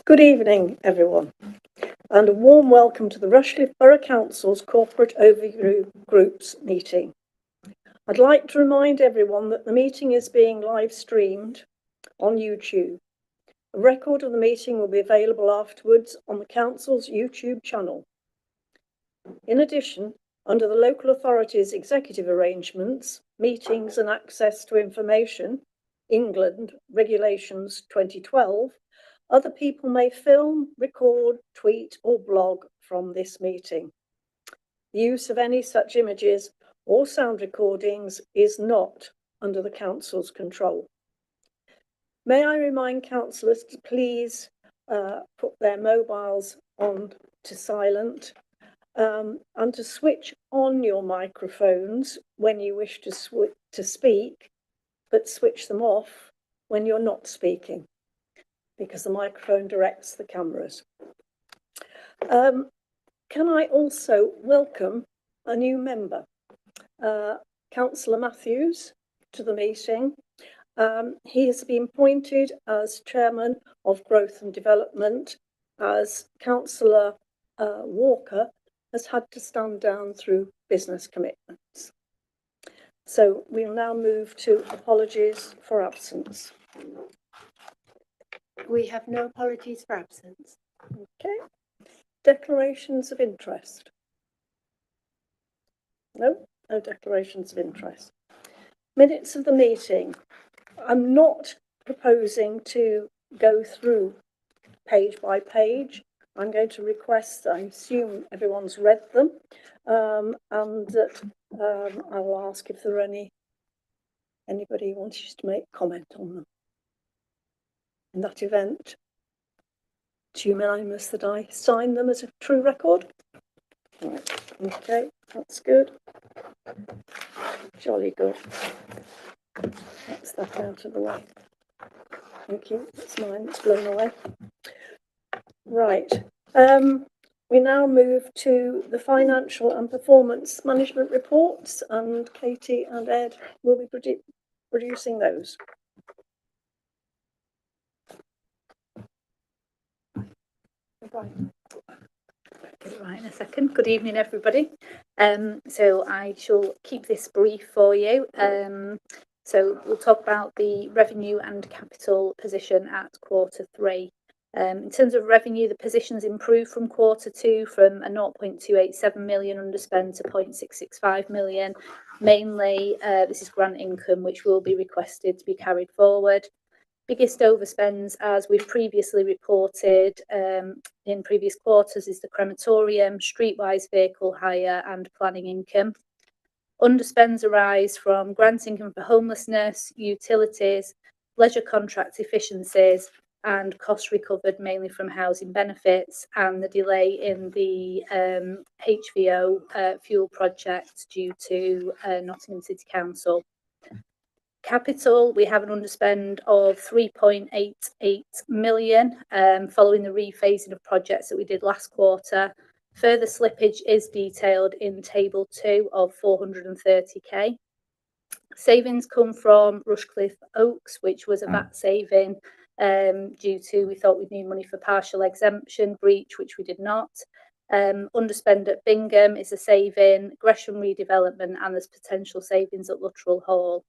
Good evening, everyone, and a warm welcome to the Rushcliffe Borough Council's Corporate Overview Groups meeting. I'd like to remind everyone that the meeting is being live streamed on YouTube. A record of the meeting will be available afterwards on the Council's YouTube channel. In addition, under the local authorities' executive arrangements, meetings and access to information, England Regulations 2012, other people may film, record, tweet or blog from this meeting. The use of any such images or sound recordings is not under the Council's control. May I remind councillors to please put their mobiles on to silent and to switch on your microphones when you wish to speak, but switch them off when you're not speaking, because the microphone directs the cameras. Can I also welcome a new member, Councillor Matthews, to the meeting. He has been appointed as Chairman of Growth and Development, as Councillor Walker has had to stand down through business commitments. So we'll now move to apologies for absence. We have no apologies for absence. Okay. Declarations of interest. No declarations of interest. Minutes of the meeting. I'm not proposing to go through page by page. I'm going to request, I assume everyone's read them, and that I'll ask if there are anybody who wants to make comment on them. In that event, it's unanimous that I sign them as a true record. Right. Okay, that's good. Jolly good. That's that out of the way. Thank you. That's mine. It's blown away. Right. We now move to the financial and performance management reports, and Katie and Ed will be producing those. Right in a second. Good evening, everybody. So I shall keep this brief for you. So we'll talk about the revenue and capital position at Q3. In terms of revenue, the position's improved from Q2 from a 0.287 million underspend to 0.665 million. Mainly, this is grant income, which will be requested to be carried forward. Biggest overspends, as we've previously reported in previous quarters, is the crematorium, streetwise vehicle hire and planning income. Underspends arise from grant income for homelessness, utilities, leisure contract efficiencies and costs recovered mainly from housing benefits and the delay in the HVO fuel project due to Nottingham City Council. Capital, we have an underspend of 3.88 million following the rephasing of projects that we did last quarter. Further slippage is detailed in table 2 of 430k. Savings come from Rushcliffe Oaks, which was a VAT saving due to, we thought we'd need money for partial exemption breach, which we did not. Underspend at Bingham is a saving, Gresham redevelopment, and there's potential savings at Luttrell Hall.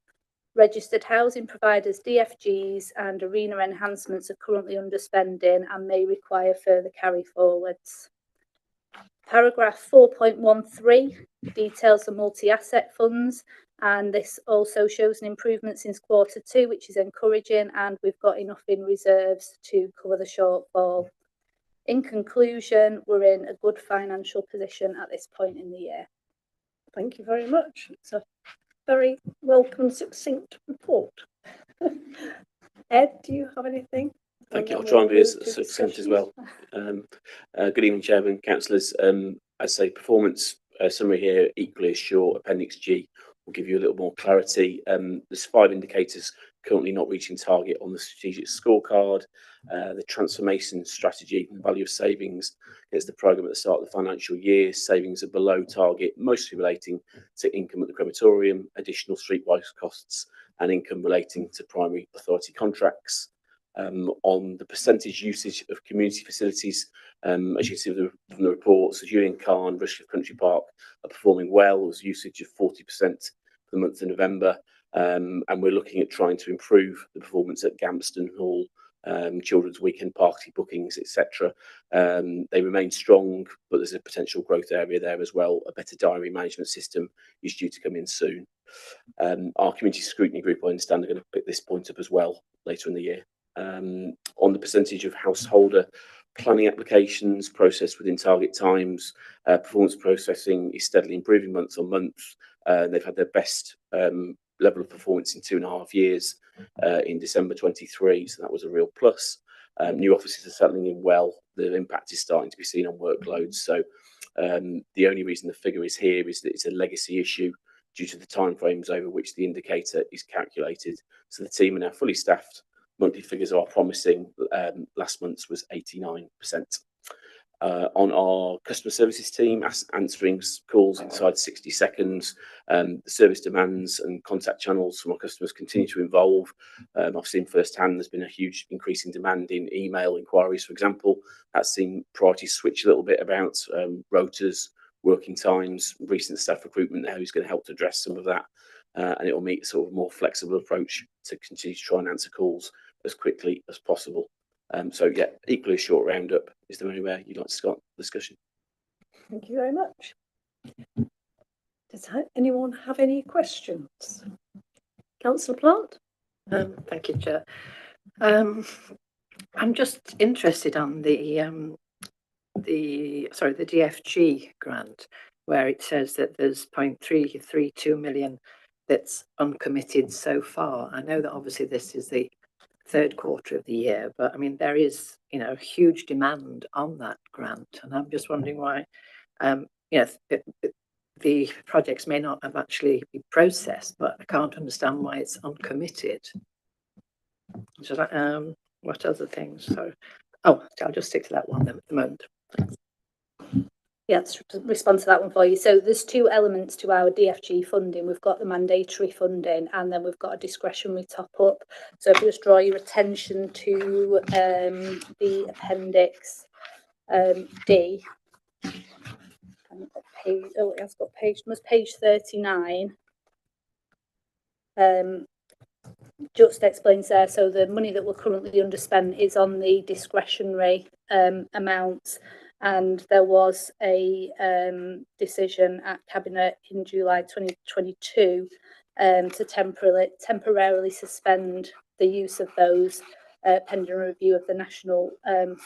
Registered housing providers, DFGs and arena enhancements are currently underspending and may require further carry forwards. Paragraph 4.13 details the multi-asset funds, and this also shows an improvement since Q2, which is encouraging, and we've got enough in reserves to cover the shortfall. In conclusion, we're in a good financial position at this point in the year. Thank you very much. It's a very welcome, succinct report. Ed, do you have anything? Thank you. I'll try and be as succinct as well. Good evening, Chairman, councillors. I say performance summary here, equally as short. Appendix G will give you a little more clarity. There's 5 indicators currently not reaching target on the strategic scorecard. The transformation strategy and the value of savings is the programme at the start of the financial year. Savings are below target, mostly relating to income at the crematorium, additional streetwise costs and income relating to primary authority contracts. On the percentage usage of community facilities, as you can see from the reports, Julian Khan, Rushcliffe Country Park are performing well. There's usage of 40% for the month of November, and we're looking at trying to improve the performance at Gamston Hall, children's weekend party bookings, etc. They remain strong, but there's a potential growth area there as well. A better diary management system is due to come in soon. Our community scrutiny group, I understand, are going to pick this point up as well later in the year. On the percentage of householder planning applications processed within target times, performance processing is steadily improving month on month. They've had their best level of performance in 2.5 years in December 23, so that was a real plus. New offices are settling in well. The impact is starting to be seen on workloads. So the only reason the figure is here is that it's a legacy issue due to the timeframes over which the indicator is calculated. So the team are now fully staffed. Monthly figures are promising. Last month's was 89%. On our customer services team, answering calls inside 60 seconds. The service demands and contact channels from our customers continue to evolve. I've seen firsthand there's been a huge increase in demand in email inquiries, for example. That's seen priorities switch a little bit about rotas, working times, recent staff recruitment now is going to help to address some of that. And it will meet sort of a more flexible approach to continue to try and answer calls as quickly as possible. So yeah, equally a short roundup. Is there anywhere you'd like to start the discussion? Thank you very much. Does anyone have any questions? Councillor Plant? Thank you, Chair. I'm just interested on the DFG grant, where it says that there's 0.332 million that's uncommitted so far. I know that obviously this is the third quarter of the year, but I mean there is huge demand on that grant, and I'm just wondering why the projects may not have actually been processed, but I can't understand why it's uncommitted. So what other things? So I'll just stick to that one then at the moment. Thanks. Yeah, to respond to that one for you. So there's two elements to our DFG funding. We've got the mandatory funding, and then we've got a discretionary top up. So if you just draw your attention to the appendix D, it has got page 39. Just explains there. So the money that we're currently underspent is on the discretionary amounts. And there was a decision at Cabinet in July 2022 to temporarily suspend the use of those pending review of the national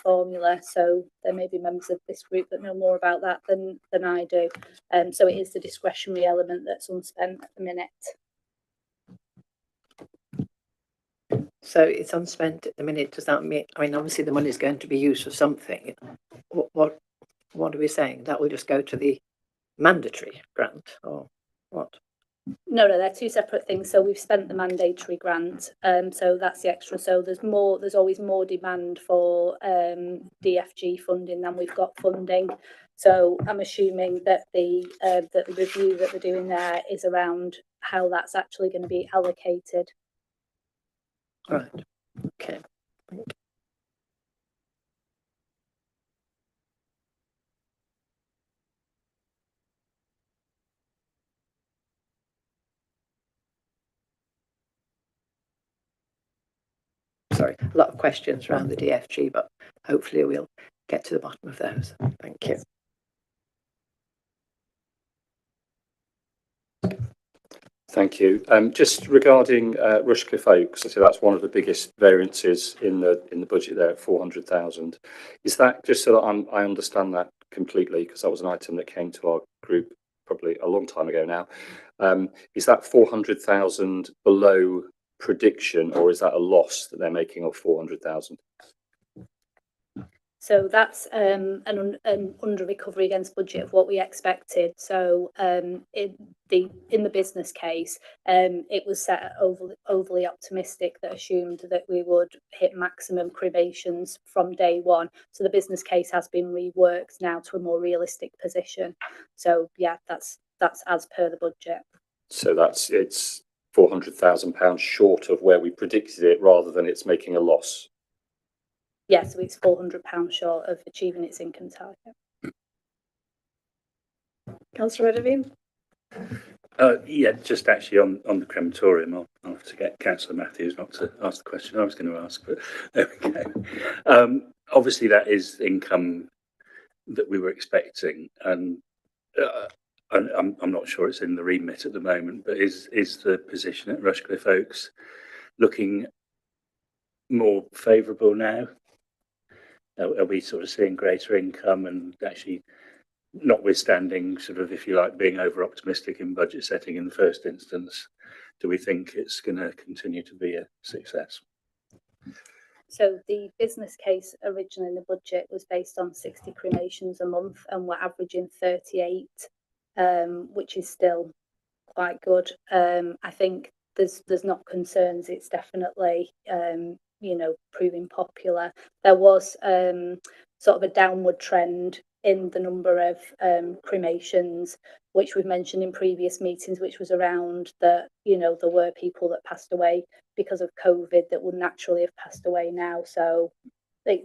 formula. So there may be members of this group that know more about that than I do. So it is the discretionary element that's unspent at the minute. So it's unspent at the minute. Does that mean, I mean, obviously the money is going to be used for something. What are we saying? That will just go to the mandatory grant, or what? No, they're two separate things. So we've spent the mandatory grant, so that's the extra. So there's always more demand for DFG funding than we've got funding. So I'm assuming that the review that they're doing there is around how that's actually going to be allocated. Right. Okay. Sorry, a lot of questions around the DFG, but hopefully we'll get to the bottom of those. Thank you. Thank you. Just regarding Rushcliffe Oaks, I say that's one of the biggest variances in the budget there at 400,000. Is that just so that I understand that completely, because that was an item that came to our group probably a long time ago now. Is that 400,000 below prediction, or is that a loss that they're making of 400,000? So that's an under recovery against budget of what we expected. So in the business case, it was set overly optimistic that assumed that we would hit maximum cremations from day one. So the business case has been reworked now to a more realistic position. So yeah, that's as per the budget. So it's £400,000 short of where we predicted it, rather than it's making a loss. yeah, so it's £400 short of achieving its income target. Councillor Edavine? Yeah, just actually on the crematorium, I'll have to get Councillor Matthews not to ask the question I was going to ask, but there we go. Obviously, that is income that we were expecting, and I'm not sure it's in the remit at the moment, but is the position at Rushcliffe Oaks looking more favourable now? Are we sort of seeing greater income, and actually, notwithstanding sort of, if you like, being over optimistic in budget setting in the first instance, do we think it's going to continue to be a success? So the business case originally in the budget was based on 60 cremations a month, and we're averaging 38, which is still quite good. I think there's not concerns. It's definitely proving popular. There was sort of a downward trend in the number of cremations, which we've mentioned in previous meetings, which was around that, there were people that passed away because of COVID that would naturally have passed away now. So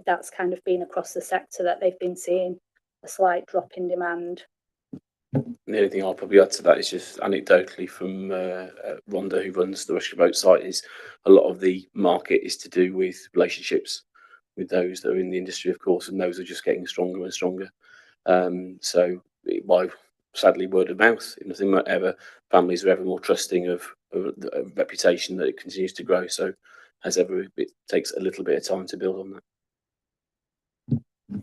that's kind of been across the sector that they've been seeing a slight drop in demand. The only thing I'll probably add to that is just anecdotally from Rhonda, who runs the Rushcliffe Borough site, is a lot of the market is to do with relationships with those that are in the industry, of course, and those are just getting stronger and stronger. So by sadly word of mouth, if nothing ever, families are ever more trusting of a reputation that it continues to grow. So as ever, it takes a little bit of time to build on that.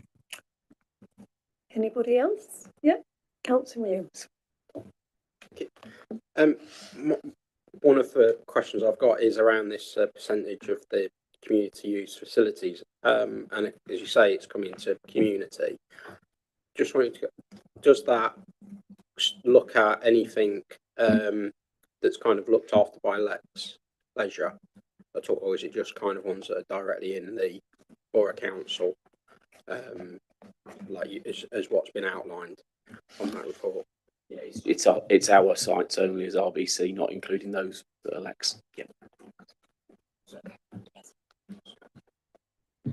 Anybody else? Yeah, Councillor Williams. One of the questions I've got is around this percentage of the community use facilities, and as you say, it's coming to community. Just wanted to, does that look at anything that's kind of looked after by leisure at all, or is it just kind of ones that are directly in the Borough Council, like as what's been outlined on that report? Yeah, it's our sites only as RBC, not including those that are Lex. Yeah.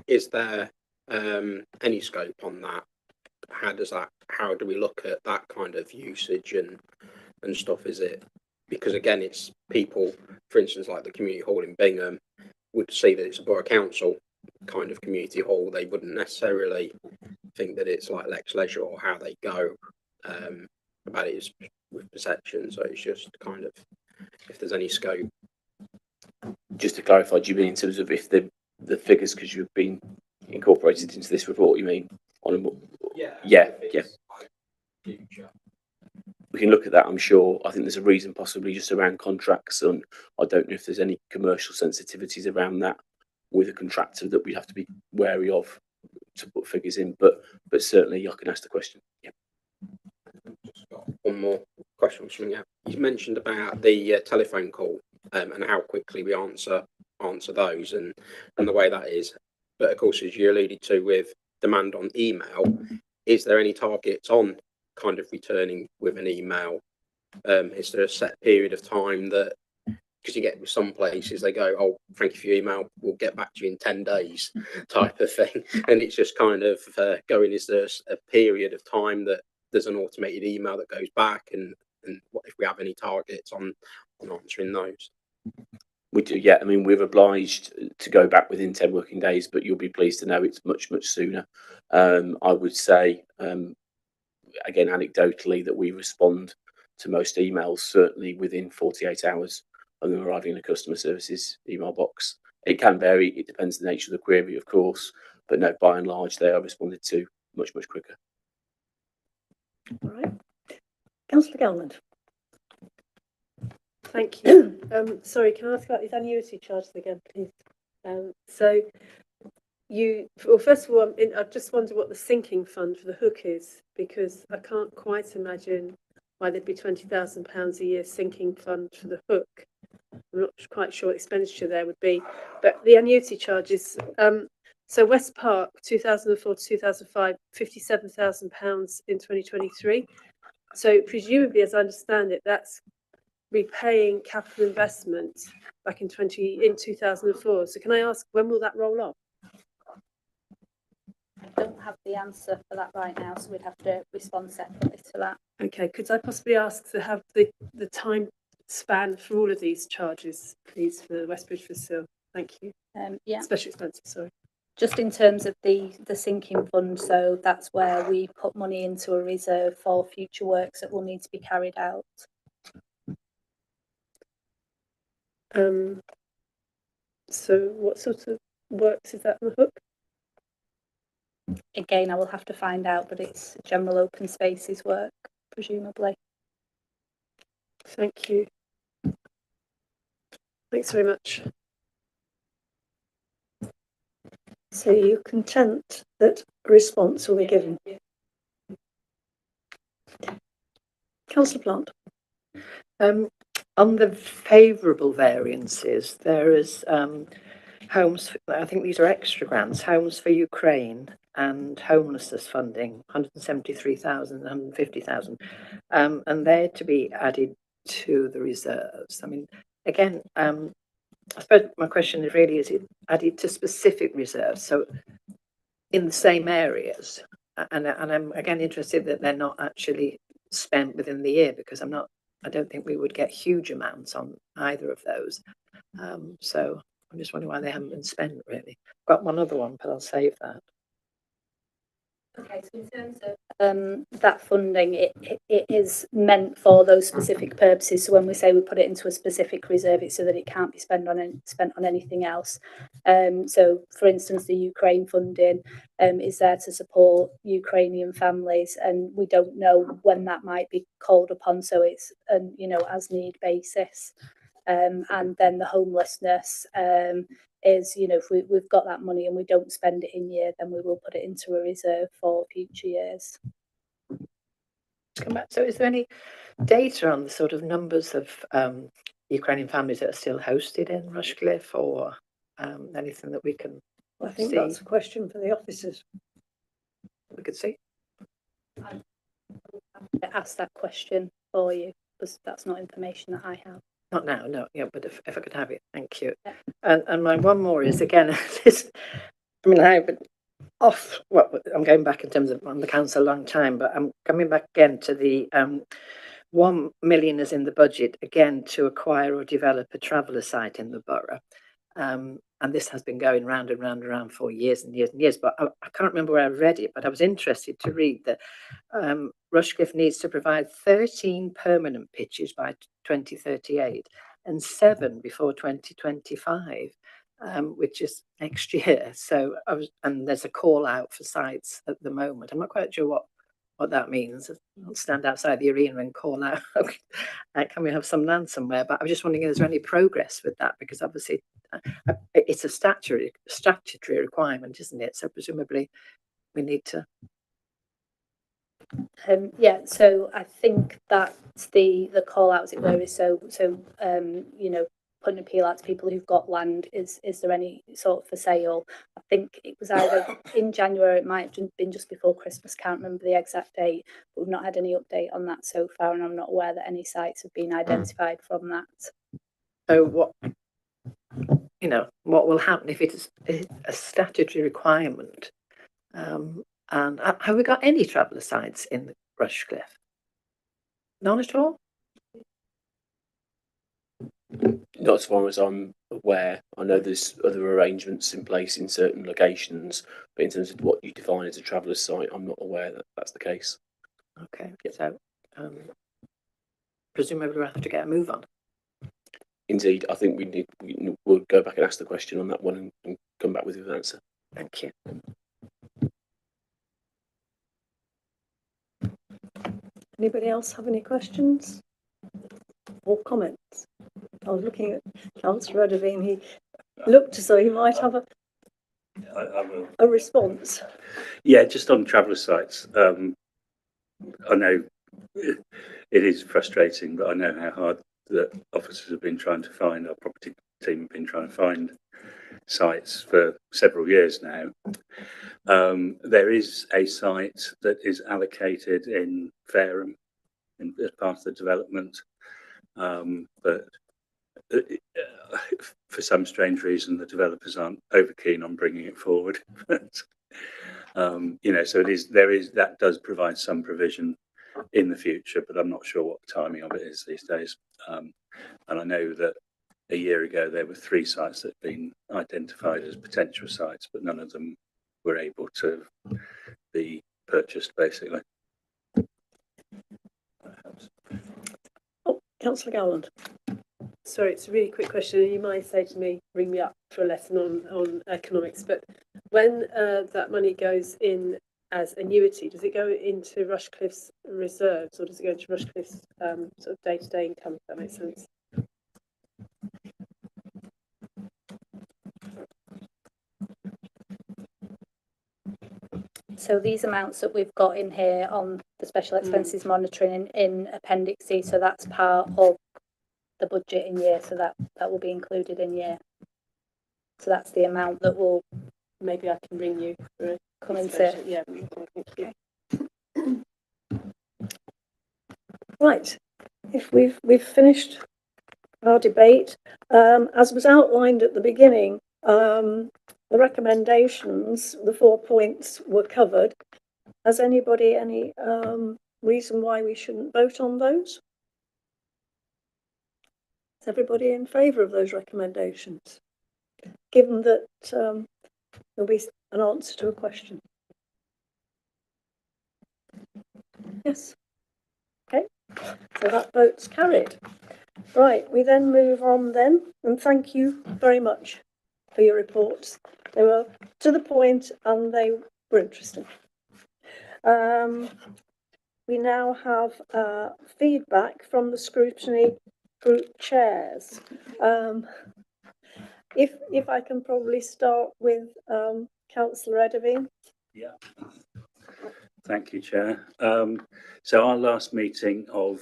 Is there any scope on that? How do we look at that kind of usage and stuff? Is it because again it's people, for instance, like the community hall in Bingham would see that it's a Borough Council kind of community hall. They wouldn't necessarily think that it's like Lex Leisure, or how they go about it is with perception. So it's just kind of if there's any scope. Just to clarify, do you mean in terms of if the figures, because you've been incorporated into this report, you mean on a yeah. We can look at that, I'm sure. I think there's a reason possibly just around contracts, and I don't know if there's any commercial sensitivities around that with a contractor that we have to be wary of to put figures in, but certainly I can ask the question. Yeah. Just got one more question coming out. You mentioned about the telephone call and how quickly we answer those and the way that is, but of course, as you alluded to with demand on email, is there any targets on kind of returning with an email? Is there a set period of time that, because you get with some places they go, oh, thank you for your email, we'll get back to you in 10 days type of thing, and it's just kind of going, is there a period of time that there's an automated email that goes back, and what if we have any targets on answering those? We do, yeah. I mean, we're obliged to go back within 10 working days, but you'll be pleased to know it's much sooner. I would say, again, anecdotally, that we respond to most emails certainly within 48 hours of them arriving in a customer services email box. It can vary. It depends on the nature of the query, of course, but no, by and large, they are responded to much quicker. All right. Councillor Gelmond. Thank you. Sorry, can I ask about these annuity charges again, please? So first of all, I just wonder what the sinking fund for the hook is, because I can't quite imagine why there'd be £20,000 a year sinking fund for the hook. I'm not quite sure what expenditure there would be, but the annuity charges. So West Park, 2004 to 2005, £57,000 in 2023. So presumably, as I understand it, that's repaying capital investment back in 2004. So can I ask, when will that roll off? have the answer for that right now, so we'd have to respond separately to that. Okay, could I possibly ask to have the time span for all of these charges, please, for West Bridgeford Sill? Thank you. Yeah. Special expenses, sorry. Just in terms of the sinking fund, so that's where we put money into a reserve for future works that will need to be carried out. So what sort of works is that on the hook? Again, I will have to find out, but it's general open spaces work, presumably. Thank you. Thanks very much. So you're content that a response will be given? Councillor Plant. On the favourable variances, there is homes, I think these are extra grants, Homes for Ukraine and homelessness funding, 173,000, 150,000, and they're to be added to the reserves. I mean, again, I suppose my question is really, is it added to specific reserves? So in the same areas? And I'm again interested that they're not actually spent within the year, because I don't think we would get huge amounts on either of those. So I'm just wondering why they haven't been spent, really. I've got one other one, but I'll save that. Okay, so in terms of that funding, it is meant for those specific purposes. So when we say we put it into a specific reserve, it's so that it can't be spent on anything else. So, for instance, the Ukraine funding is there to support Ukrainian families, and we don't know when that might be called upon. So it's as need basis. And then the homelessness is, if we've got that money and we don't spend it in year, then we will put it into a reserve for future years. Come back. So is there any data on the sort of numbers of Ukrainian families that are still hosted in Rushcliffe, or anything that we can I think see? that's a question for the officers. We could see. I asked that question for you, because that's not information that I have. Not now, no. Yeah, but if I could have it, thank you. Yeah. And my one more is, again, this. I mean, I've been off. Well, I'm going back in terms of on the council a long time, but I'm coming back again to the 1 million is in the budget again to acquire or develop a traveller site in the borough. And this has been going round and round and round for years and years and years. But I can't remember where I read it, but I was interested to read that Rushcliffe needs to provide 13 permanent pitches by 2038 and 7 before 2025, which is next year. So and there's a call out for sites at the moment. I'm not quite sure what that means. I'll stand outside the arena and call out, can we have some land somewhere? But I'm just wondering, is there any progress with that? Because obviously it's a statutory requirement, isn't it? So presumably we need to. Yeah, so I think that's the call out, as it were, is so putting an appeal out to people who've got land. Is there any sort of for sale? I think it was either in January, it might have been just before Christmas, can't remember the exact date, but we've not had any update on that so far, and I'm not aware that any sites have been identified from that. So what will happen if it is a statutory requirement? And have we got any traveller sites in Rushcliffe? None at all? Not as far as I'm aware. I know there's other arrangements in place in certain locations, but in terms of what you define as a traveller site, I'm not aware that that's the case. Okay, so presumably we'll have to get a move on. Indeed, I think we'll go back and ask the question on that one and come back with an answer. Thank you. Anybody else have any questions or comments? I was looking at Councillor Rudavine. He looked as though he might have I will. a response. Yeah, just on traveller sites. I know it is frustrating, but I know how hard that officers have been trying to find, our property team have been trying to find sites for several years now. There is a site that is allocated in Fareham as part of the development, but for some strange reason the developers aren't over keen on bringing it forward. You know, so that does provide some provision in the future, but I'm not sure what the timing of it is these days. And I know that a year ago there were 3 sites that had been identified as potential sites, but none of them were able to be purchased, basically. Oh, Councillor Gowland. Sorry, it's a really quick question. You might say to me, ring me up for a lesson on economics, but when that money goes in as annuity, does it go into Rushcliffe's reserves or does it go into Rushcliffe's sort of day-to-day income, if that makes sense? So these amounts that we've got in here on the special expenses monitoring in Appendix C, so that's part of the budget in year, so that will be included in year. So that's the amount that will Maybe I can ring you for a come into. yeah. Okay. Right, if we've finished our debate, as was outlined at the beginning, the recommendations, the 4 points were covered. Has anybody any reason why we shouldn't vote on those? Is everybody in favour of those recommendations? Given that there'll be an answer to a question. Yes. Okay, so that vote's carried. Right, we then move on then, and thank you very much for your reports. They were to the point and they were interesting. We now have feedback from the scrutiny group chairs. If I can probably start with Councillor Edavine. Yeah. Thank you, Chair. So our last meeting of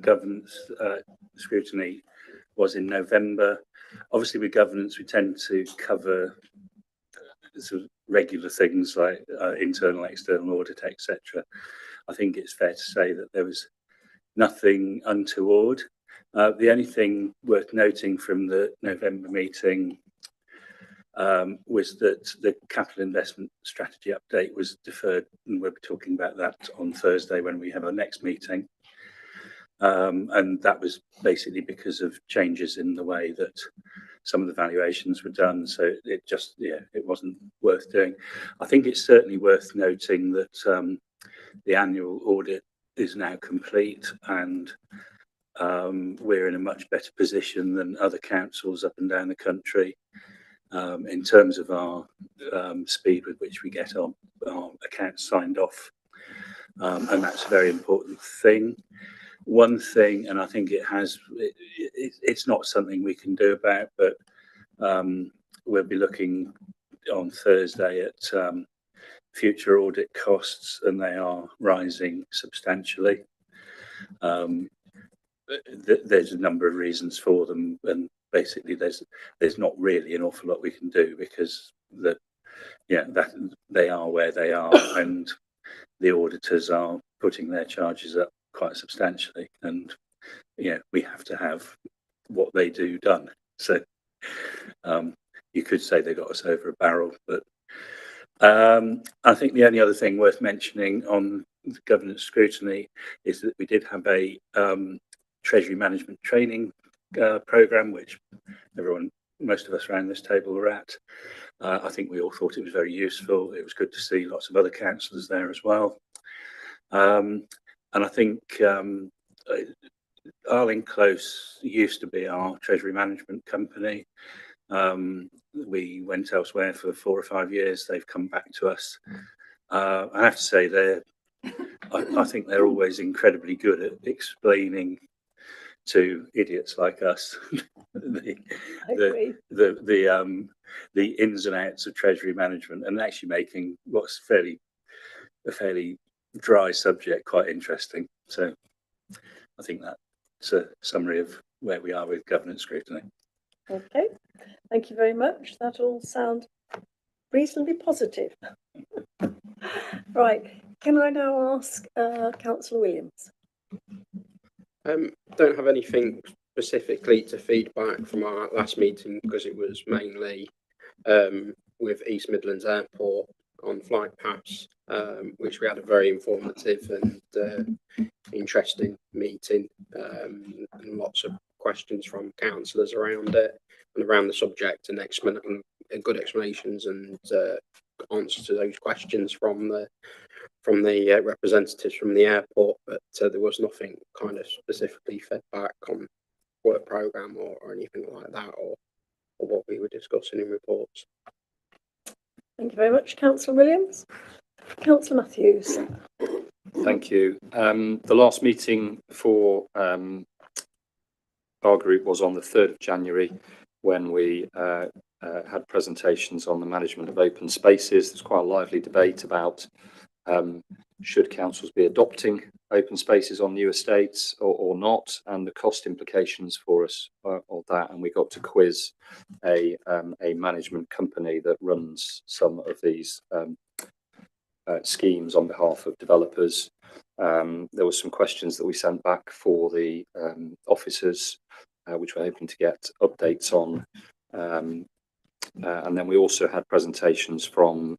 governance scrutiny was in November. Obviously, with governance, we tend to cover sort of regular things like internal, external audit, etc. I think it's fair to say that there was nothing untoward. The only thing worth noting from the November meeting was that the capital investment strategy update was deferred, and we'll be talking about that on Thursday when we have our next meeting. And that was basically because of changes in the way that some of the valuations were done. So it just, it wasn't worth doing. I think it's certainly worth noting that the annual audit is now complete, and we're in a much better position than other councils up and down the country in terms of our speed with which we get our accounts signed off. And that's a very important thing. One thing, and I think it's not something we can do about, but we'll be looking on Thursday at future audit costs, and they are rising substantially. There's a number of reasons for them, and basically there's not really an awful lot we can do because that they are where they are, and the auditors are putting their charges up quite substantially, and we have to have what they do done. So you could say they got us over a barrel, but I think the only other thing worth mentioning on the governance scrutiny is that we did have a treasury management training programme, which most of us around this table were at. I think we all thought it was very useful. It was good to see lots of other councillors there as well. And I think Arling Close used to be our treasury management company. We went elsewhere for 4 or 5 years. They've come back to us. I have to say I think they're always incredibly good at explaining to idiots like us the ins and outs of treasury management, and actually making what's a fairly dry subject quite interesting. So I think that's a summary of where we are with governance scrutiny. Okay, thank you very much. That all sounds reasonably positive. Right, can I now ask Councillor Williams? Don't have anything specifically to feedback from our last meeting because it was mainly with East Midlands Airport flight paths, which we had a very informative and interesting meeting, and lots of questions from councillors around it and around the subject, and good explanations and answers to those questions from the representatives from the airport. But there was nothing kind of specifically fed back on work programme or anything like that, or what we were discussing in reports. Thank you very much, Councillor Williams. Councillor Matthews. Thank you. The last meeting for our group was on the 3rd of January, when we had presentations on the management of open spaces. There's quite a lively debate about should councils be adopting open spaces on new estates or not, and the cost implications for us of that. And we got to quiz a management company that runs some of these schemes on behalf of developers. There were some questions that we sent back for the officers, which we're hoping to get updates on. And then we also had presentations from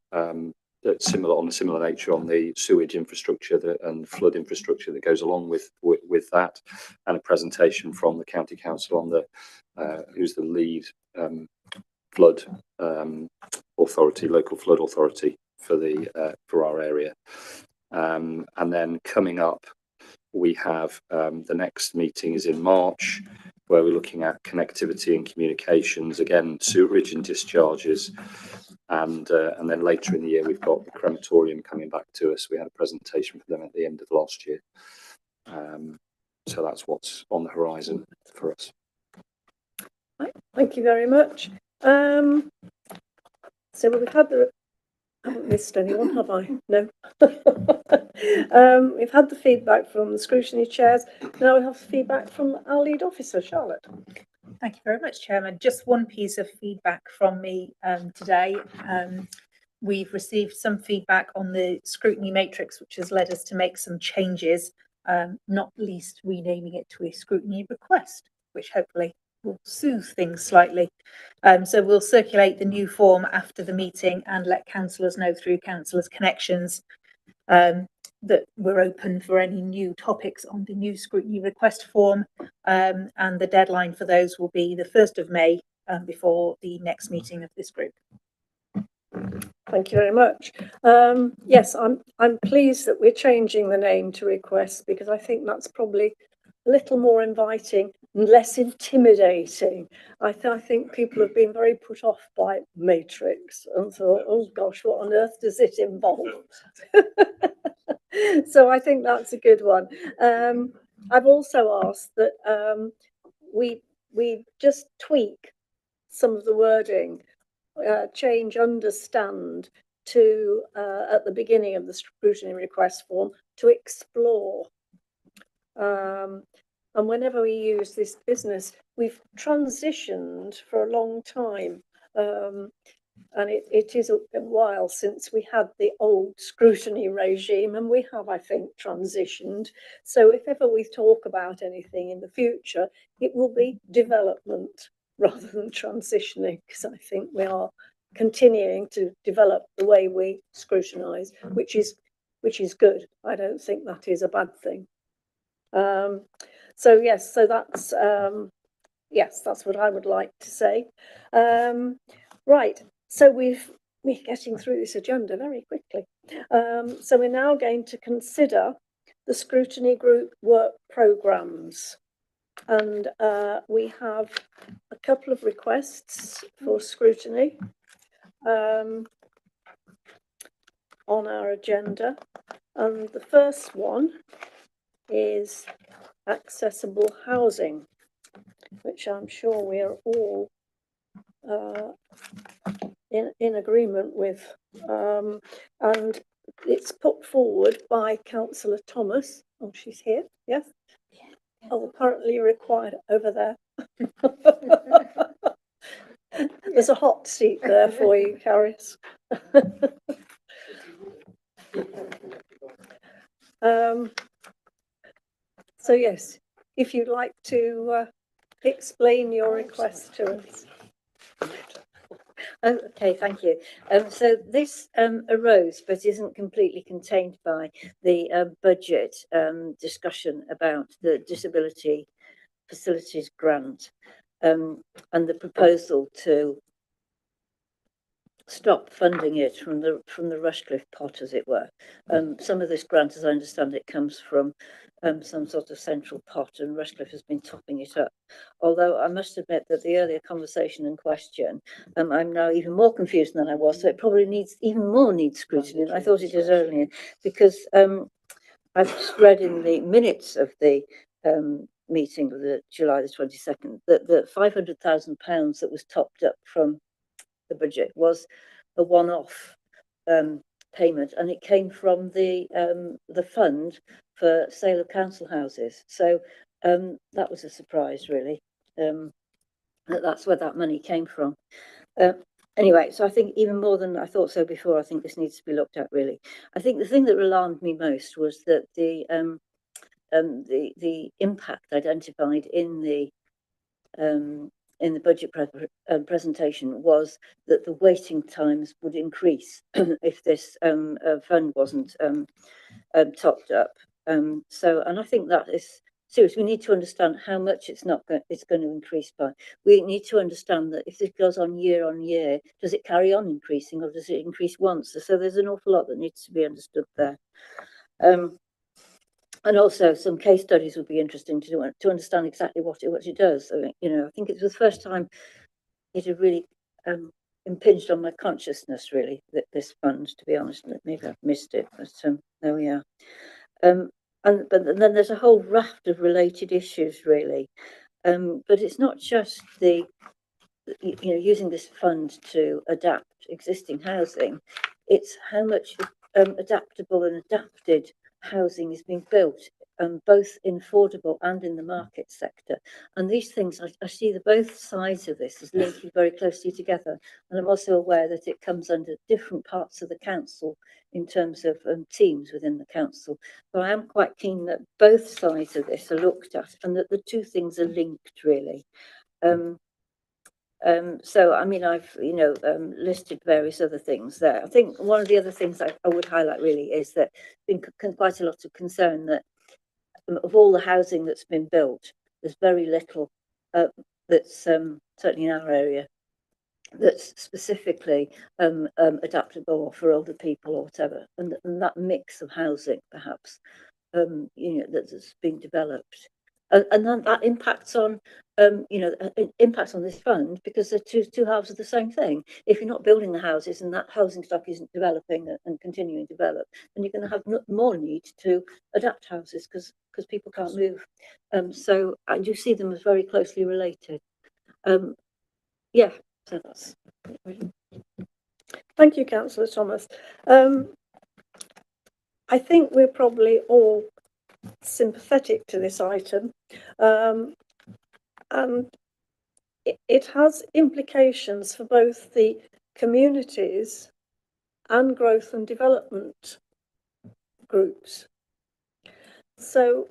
on a similar nature on the sewage infrastructure and flood infrastructure that goes along with that, and a presentation from the county council on the who's the lead flood authority, local flood authority for our area. And then coming up, we have the next meeting is in March, where we're looking at connectivity and communications, again, sewerage and discharges. And then later in the year, we've got the crematorium coming back to us. We had a presentation for them at the end of last year. So that's what's on the horizon for us. Right, thank you very much. So we've had I haven't missed anyone, have I? No. We've had the feedback from the scrutiny chairs. Now we have feedback from our lead officer, Charlotte. Thank you very much, Chairman. Just one piece of feedback from me today. We've received some feedback on the scrutiny matrix, which has led us to make some changes, not least renaming it to a scrutiny request, which hopefully will soothe things slightly. So we'll circulate the new form after the meeting and let councillors know through councillors' connections that we're open for any new topics on the new scrutiny request form, and the deadline for those will be the 1st of May, before the next meeting of this group. Thank you very much. Yes, I'm pleased that we're changing the name to request, because I think that's probably a little more inviting and less intimidating. I think people have been very put off by matrix and thought, oh gosh, what on earth does it involve? So I think that's a good one. I've also asked that we just tweak some of the wording, change understand to at the beginning of the scrutiny request form to explore. And whenever we use this business, we've transitioned for a long time. And it is a while since we had the old scrutiny regime, and we have, I think, transitioned. So if ever we talk about anything in the future, it will be development rather than transitioning, because I think we are continuing to develop the way we scrutinise, which is good. I don't think that is a bad thing. So yes, so that's yes, that's what I would like to say. Right, so we're getting through this agenda very quickly. So we're now going to consider the scrutiny group work programmes, and we have a couple of requests for scrutiny on our agenda, and the first one is accessible housing, which I'm sure we are all in agreement with, and it's put forward by Councillor Thomas. Oh, she's here, yes? Oh, apparently required over there. There's a hot seat there for you, Caris. So yes, if you'd like to explain your request to us. Oh, okay, thank you. So this arose, but isn't completely contained by the budget discussion about the disability facilities grant and the proposal to stop funding it from the Rushcliffe pot, as it were. Some of this grant, as I understand it, comes from some sort of central pot, and Rushcliffe has been topping it up. Although I must admit that the earlier conversation in question, I'm now even more confused than I was, so it probably needs even more scrutiny than I thought it did earlier, because I've just read in the minutes of the meeting of the July the 22nd that the £500,000 that was topped up from the budget was a one-off payment, and it came from the fund for sale of council houses. So that was a surprise, really. That's where that money came from. Anyway, so I think even more than I thought so before, I think this needs to be looked at, really. I think the thing that alarmed me most was that the impact identified in the budget presentation was that the waiting times would increase if this fund wasn't topped up. And I think that is serious. We need to understand how much it's going to increase by. We need to understand that if this goes on year, does it carry on increasing, or does it increase once? So there's an awful lot that needs to be understood there. And also some case studies would be interesting to do, to understand exactly what it does. So, I think it was the first time it had really impinged on my consciousness, really, that this fund, to be honest. Maybe I've missed it, but there we are. But then there's a whole raft of related issues, really. But it's not just using this fund to adapt existing housing. It's how much adaptable and adapted housing is being built, both in affordable and in the market sector. And these things, I see both sides of this as linking very closely together. And I'm also aware that it comes under different parts of the council in terms of teams within the council. So I am quite keen that both sides of this are looked at and that the two things are linked, really. So, I mean, I've, listed various other things there. I think one of the other things I would highlight really is that there's been quite a lot of concern that of all the housing that's been built, there's very little that's certainly in our area that's specifically adaptable for older people or whatever, and that mix of housing perhaps that's being developed, and then that impacts on impacts on this fund, because they're two halves of the same thing. If you're not building the houses and that housing stock isn't developing and continuing to develop, then you're going to have more need to adapt houses because people can't move. So I do see them as very closely related. Yeah, so that's it. Thank you, Councillor Thomas. I think we're probably all sympathetic to this item, and it has implications for both the communities and growth and development groups. So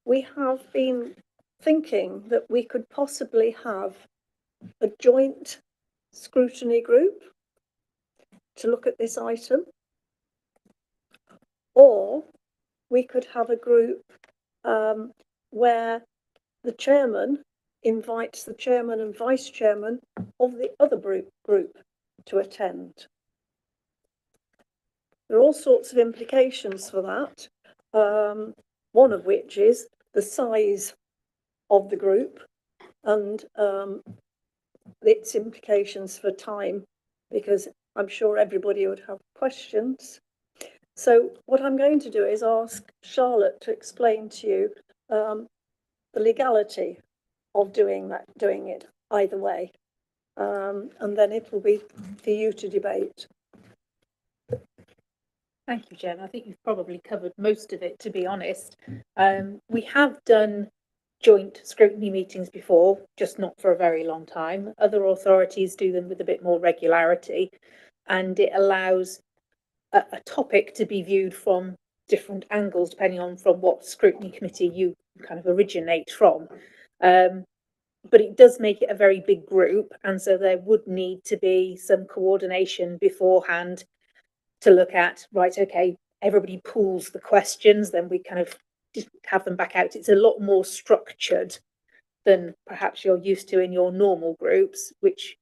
we have been thinking that we could possibly have a joint scrutiny group to look at this item, or we could have a group where the chairman invites the chairman and vice chairman of the other group to attend. There are all sorts of implications for that, one of which is the size of the group and its implications for time, because I'm sure everybody would have questions. So what I'm going to do is ask Charlotte to explain to you the legality of doing it either way, and then it will be for you to debate. Thank you, Jen. I think you've probably covered most of it, to be honest. We have done joint scrutiny meetings before, just not for a very long time. Other authorities do them with a bit more regularity, and it allows a topic to be viewed from different angles, depending on from what scrutiny committee you kind of originate from. but it does make it a very big group, and so there would need to be some coordination beforehand to look at, right, okay, everybody pools the questions, then we kind of just have them back out. It's a lot more structured than perhaps you're used to in your normal groups, which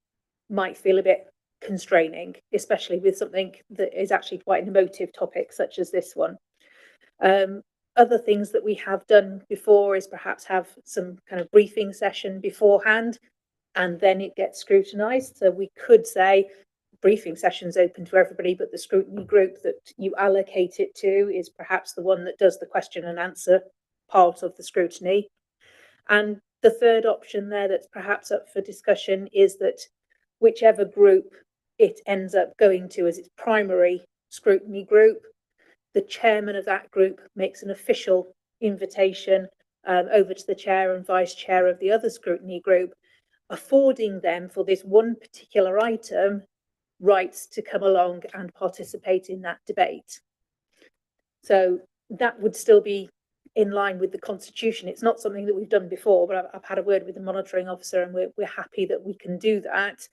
might feel a bit constraining, especially with something that is actually quite an emotive topic such as this one. Other things that we have done before is perhaps have some kind of briefing session beforehand, and then it gets scrutinised. So we could say briefing session's open to everybody, but the scrutiny group that you allocate it to is perhaps the one that does the question and answer part of the scrutiny. And the third option there that's perhaps up for discussion is that whichever group it ends up going to as its primary scrutiny group, the chairman of that group makes an official invitation over to the chair and vice chair of the other scrutiny group, affording them for this one particular item rights to come along and participate in that debate. So that would still be in line with the Constitution. It's not something that we've done before, but I've had a word with the monitoring officer, and we're happy that we can do that.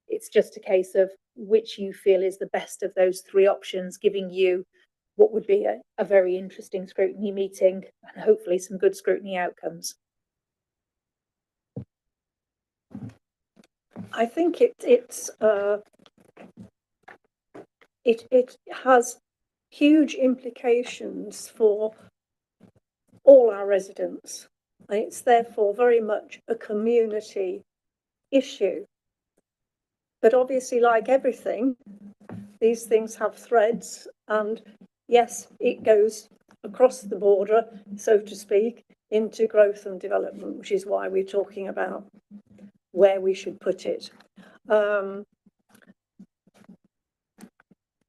It's just a case of which you feel is the best of those three options, giving you what would be a very interesting scrutiny meeting and hopefully some good scrutiny outcomes. I think it has huge implications for all our residents, and it's therefore very much a community issue. But obviously, like everything, these things have threads, and yes, it goes across the border, so to speak, into growth and development, which is why we're talking about where we should put it.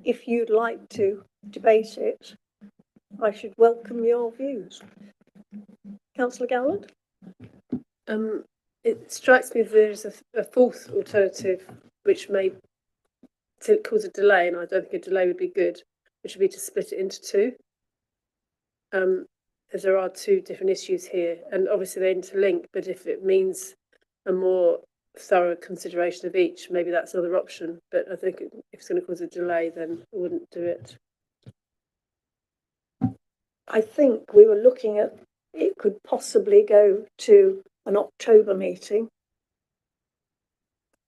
If you'd like to debate it, I should welcome your views. Councillor Gowland? It strikes me that there's a fourth alternative which may cause a delay, and I don't think a delay would be good, which would be to split it into two. As there are two different issues here, and obviously they interlink, but if it means a more thorough consideration of each, maybe that's another option. But I think if it's going to cause a delay, then I wouldn't do it. I think we were looking at it could possibly go to an October meeting,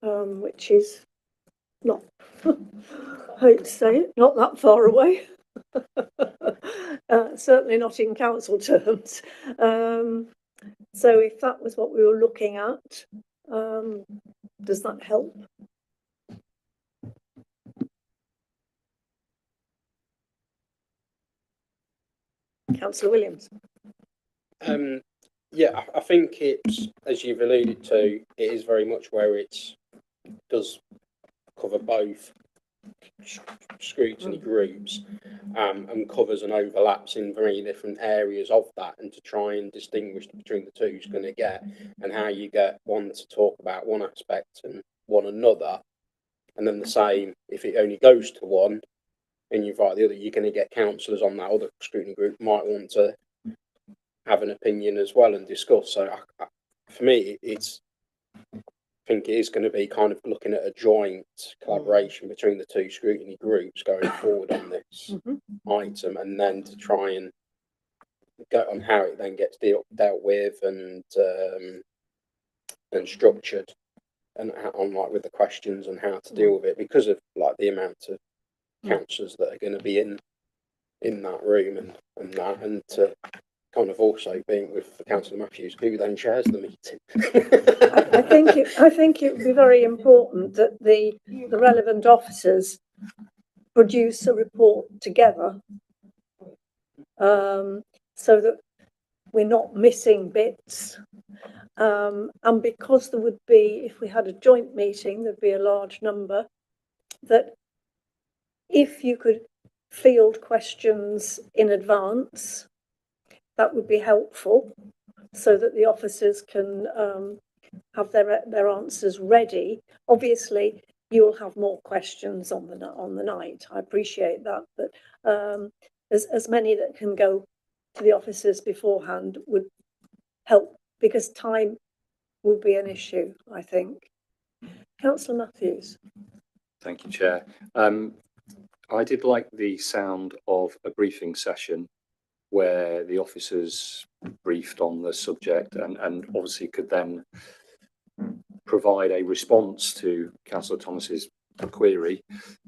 which is not, I hate to say it, not that far away. Certainly not in council terms. So if that was what we were looking at, does that help? Councillor Williams. Yeah, I think it's, as you've alluded to, it is very much where it does cover both scrutiny groups and covers and overlaps in very different areas of that, and to try and distinguish between the two who's going to get and how you get one to talk about one aspect and one another, and then the same if it only goes to one and you invite the other, you're going to get councillors on that other scrutiny group might want to have an opinion as well and discuss. So for me, I think it is going to be kind of looking at a joint collaboration between the two scrutiny groups going forward on this item, and then to try and go on how it then gets dealt with and structured, and on like with the questions and how to deal with it, because of like the amount of councillors that are going to be in that room and to kind of also being with Councillor Matthews, who then chairs the meeting. I think it would be very important that the relevant officers produce a report together, so that we're not missing bits. And because there would be, if we had a joint meeting, there'd be a large number, that if you could field questions in advance, that would be helpful, so that the officers can have their answers ready. Obviously, you will have more questions on the night. I appreciate that, but as many that can go to the officers beforehand would help, because time would be an issue, I think. Councillor Matthews. Thank you, Chair. I did like the sound of a briefing session where the officers briefed on the subject and obviously could then provide a response to Councillor Thomas's query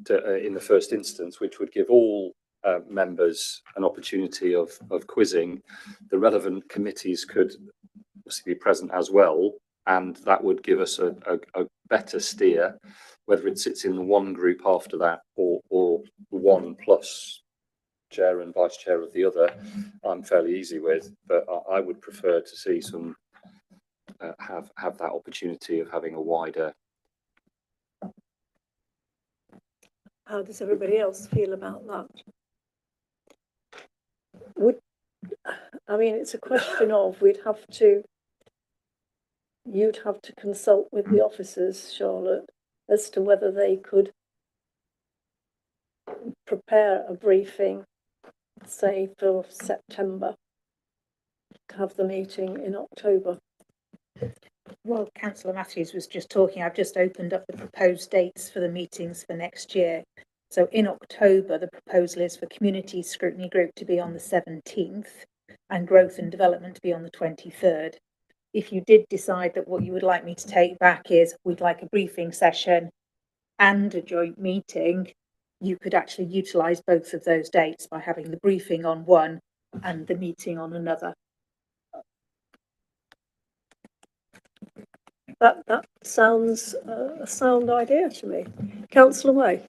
in the first instance, which would give all members an opportunity of quizzing. The relevant committees could obviously be present as well, and that would give us a better steer, whether it sits in the one group after that or one plus chair and vice chair of the other. I'm fairly easy with, but I would prefer to see some have that opportunity of having a wider. How does everybody else feel about that? I mean, it's a question of you'd have to consult with the officers, Charlotte, as to whether they could prepare a briefing, say for September, to have the meeting in October. Well, Councillor Matthews was just talking, I've just opened up the proposed dates for the meetings for next year. So in October, the proposal is for Community Scrutiny Group to be on the 17th and Growth and Development to be on the 23rd. If you did decide that what you would like me to take back is we'd like a briefing session and a joint meeting, you could actually utilise both of those dates by having the briefing on one and the meeting on another. That sounds a sound idea to me. Councillor Way.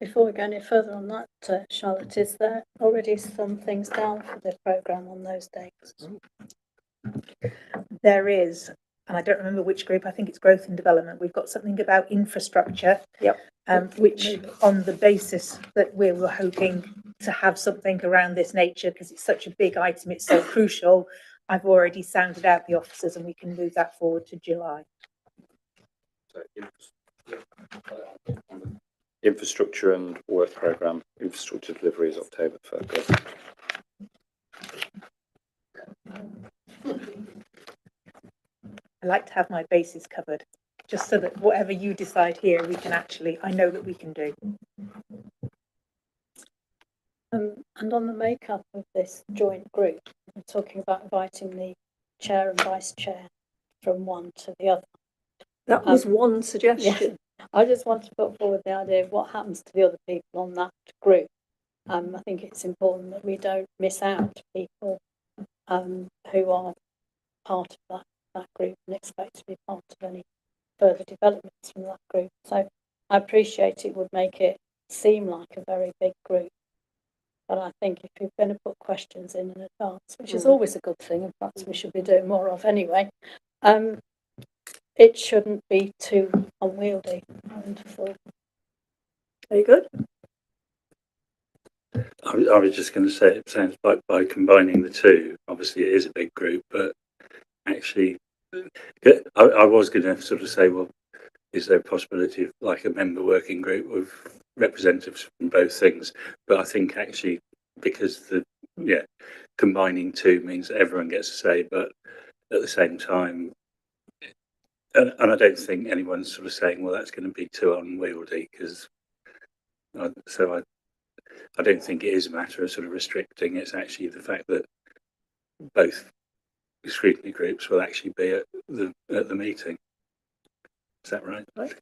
Before we go any further on that, Charlotte, is there already some things down for the programme on those dates? There is, and I don't remember which group, I think it's Growth and Development. We've got something about infrastructure, yep. Which on the basis that we were hoping to have something around this nature, because it's such a big item, it's so crucial, I've already sounded out the officers and we can move that forward to July. Infrastructure and work programme, infrastructure delivery is October 1st. I like to have my bases covered, just so that whatever you decide here, we can actually, I know that we can do. And on the makeup of this joint group, we're talking about inviting the chair and vice chair from one to the other. That was one suggestion. Yeah, I just want to put forward the idea of what happens to the other people on that group. I think it's important that we don't miss out people who are part of that group and expect to be part of any further developments from that group. So I appreciate it would make it seem like a very big group. But I think if you're going to put questions in advance, which is always a good thing, and perhaps we should be doing more of anyway, it shouldn't be too unwieldy and full. Are you good? I was just going to say, it sounds like by combining the two, obviously it is a big group, but actually, I was going to sort of say, well, is there a possibility of like a member working group with representatives from both things? But I think actually, because combining two means that everyone gets a say, but at the same time, and I don't think anyone's sort of saying, well, that's going to be too unwieldy, because I don't think it is a matter of sort of restricting. It's actually the fact that both scrutiny groups will actually be at the meeting. Is that right? Right.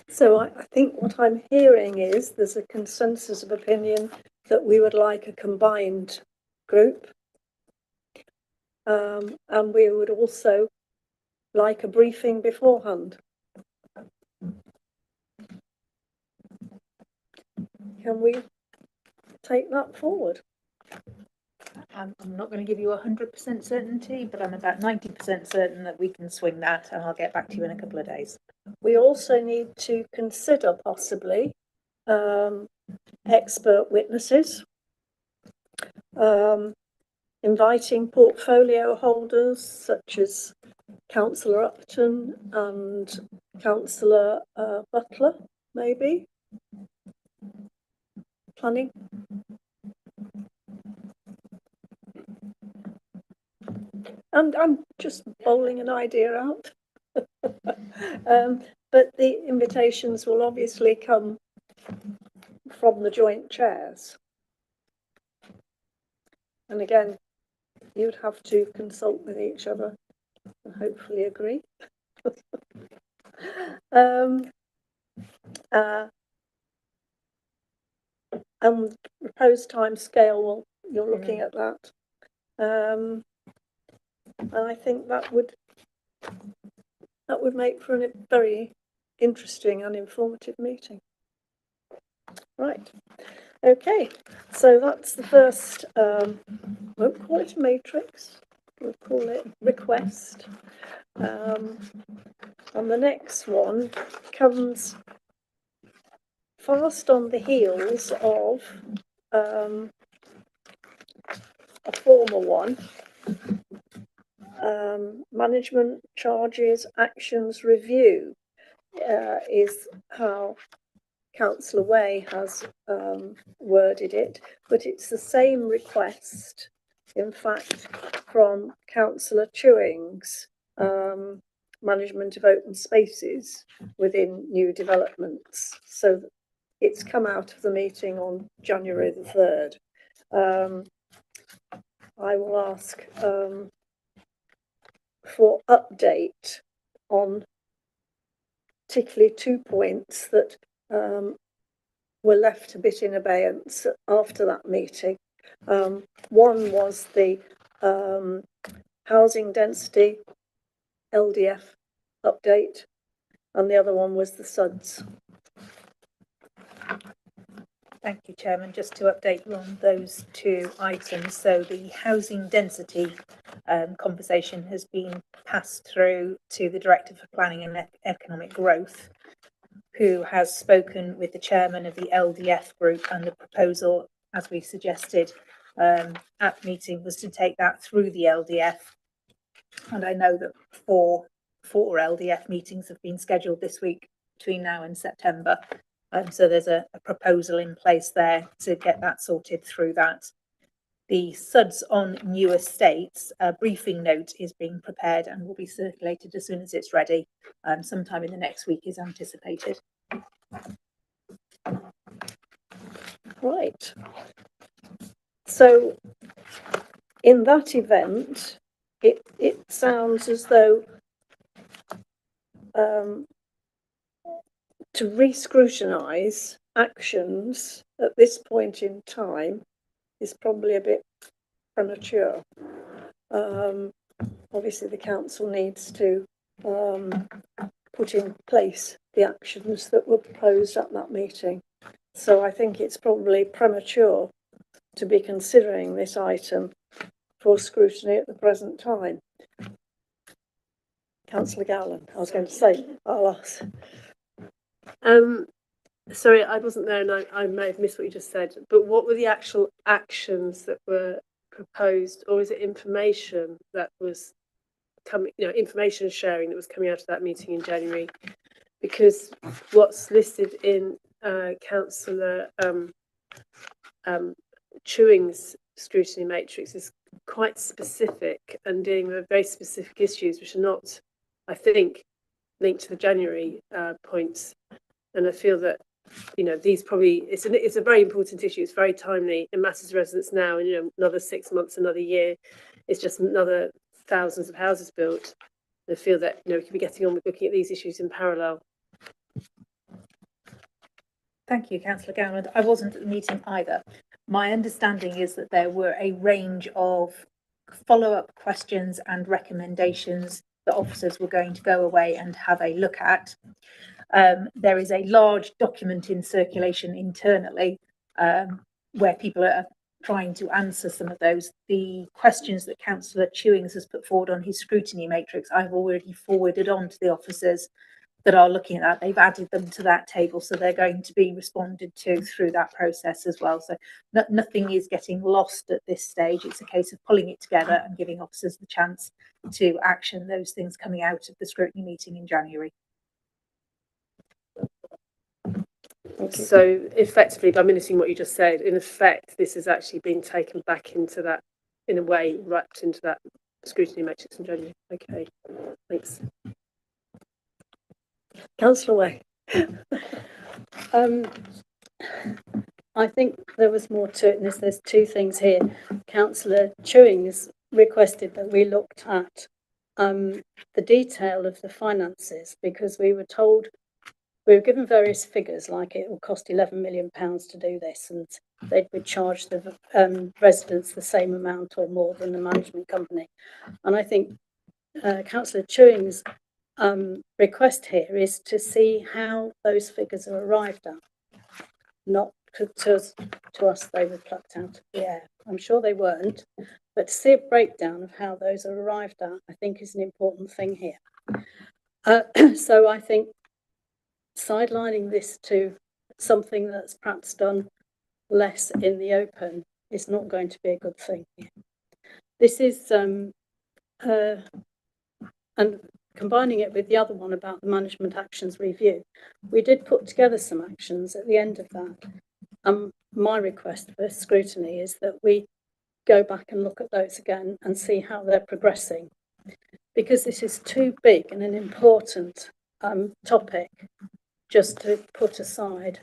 So I think what I'm hearing is there's a consensus of opinion that we would like a combined group, and we would also like a briefing beforehand. Can we take that forward? I'm not going to give you 100% certainty, but I'm about 90% certain that we can swing that, and I'll get back to you in a couple of days. We also need to consider possibly expert witnesses, inviting portfolio holders such as Councillor Upton and Councillor Butler, maybe. Planning. And just bowling an idea out. But the invitations will obviously come from the joint chairs. And again, you'd have to consult with each other and hopefully agree. And proposed time scale, well, you're looking at that. And I think that would make for a very interesting and informative meeting. Right. Okay. So that's the first, won't call it a matrix, we'll call it request. And the next one comes fast on the heels of a former one. Management charges actions review is how Councillor Way has worded it, but it's the same request, in fact, from Councillor Chewing's management of open spaces within new developments. So it's come out of the meeting on January the 3rd. I will ask for update on particularly 2 points that were left a bit in abeyance after that meeting. One was the housing density LDF update, and the other one was the SUDS. Thank you, Chairman. Just to update you on those 2 items. So the housing density conversation has been passed through to the Director for Planning and Economic Growth, who has spoken with the chairman of the LDF group, and the proposal, as we suggested at meeting, was to take that through the LDF. And I know that four LDF meetings have been scheduled this week between now and September. So there's a proposal in place there to get that sorted through that. The SUDS on new estates, a briefing note is being prepared and will be circulated as soon as it's ready. Sometime in the next week is anticipated. Right. So in that event, it sounds as though to re-scrutinise actions at this point in time is probably a bit premature. Obviously, the council needs to put in place the actions that were proposed at that meeting. So I think it's probably premature to be considering this item for scrutiny at the present time. Councillor Gowland, I was going to say, I'll ask. Sorry, I wasn't there, and I may have missed what you just said, but what were the actual actions that were proposed, or is it information that was coming, information sharing that was coming out of that meeting in January? Because what's listed in Councillor Chewing's scrutiny matrix is quite specific and dealing with very specific issues, which are not, I think, linked to the January points. And I feel that these probably it's a very important issue. It's very timely. It matters to residents now, and another 6 months, another year, it's just another thousands of houses built. And I feel that we could be getting on with looking at these issues in parallel. Thank you, Councillor Gowland. I wasn't at the meeting either. My understanding is that there were a range of follow-up questions and recommendations that officers were going to go away and have a look at. There is a large document in circulation internally where people are trying to answer some of those. The questions that Councillor Chewings has put forward on his scrutiny matrix, I've already forwarded on to the officers that are looking at that. They've added them to that table, so they're going to be responded to through that process as well. So nothing is getting lost at this stage. It's a case of pulling it together and giving officers the chance to action those things coming out of the scrutiny meeting in January. So effectively, by minuting what you just said, in effect, this has actually been taken back into that, in a way, wrapped into that scrutiny matrix and judging. Okay, thanks. Councillor Way. I think there was more to it, and there's two things here. Councillor Chewings requested that we looked at the detail of the finances, because we were told, we were given various figures, like it will cost £11 million to do this, and they would charge the residents the same amount or more than the management company. And I think Councillor Chewing's request here is to see how those figures are arrived at, not to us they were plucked out of the air. I'm sure they weren't, but to see a breakdown of how those are arrived at, I think is an important thing here. So I think sidelining this to something that's perhaps done less in the open is not going to be a good thing here. This is, and combining it with the other one about the management actions review, we did put together some actions at the end of that. My request for scrutiny is that we go back and look at those again and see how they're progressing, because this is too big and an important topic just to put aside.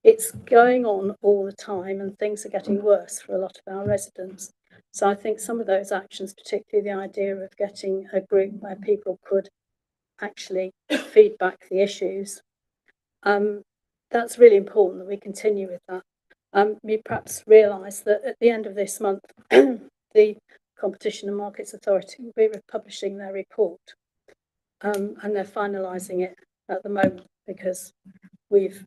It's going on all the time and things are getting worse for a lot of our residents. So I think some of those actions, particularly the idea of getting a group where people could actually feedback the issues, that's really important that we continue with that. We perhaps realise that at the end of this month, the Competition and Markets Authority will be publishing their report, and they're finalising it at the moment because we've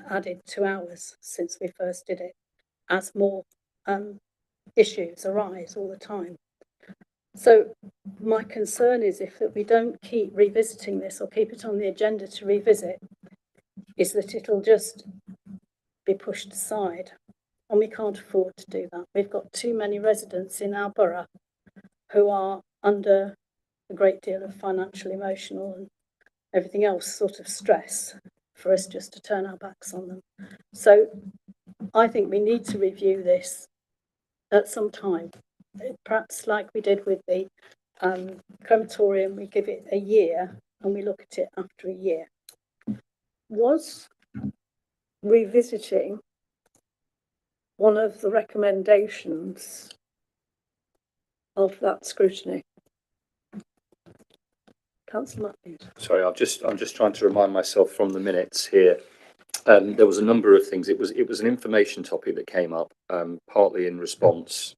added 2 hours since we first did it, as more issues arise all the time. So my concern is if we don't keep revisiting this or keep it on the agenda to revisit, is that it'll just be pushed aside, and we can't afford to do that. We've got too many residents in our borough who are under a great deal of financial, emotional and everything else sort of stress for us just to turn our backs on them. So I think we need to review this at some time, perhaps like we did with the crematorium. We give it a year and we look at it after a year. Was revisiting one of the recommendations of that scrutiny? Councillor Matthews. Sorry, I'm just trying to remind myself from the minutes here. There was a number of things. It was an information topic that came up, partly in response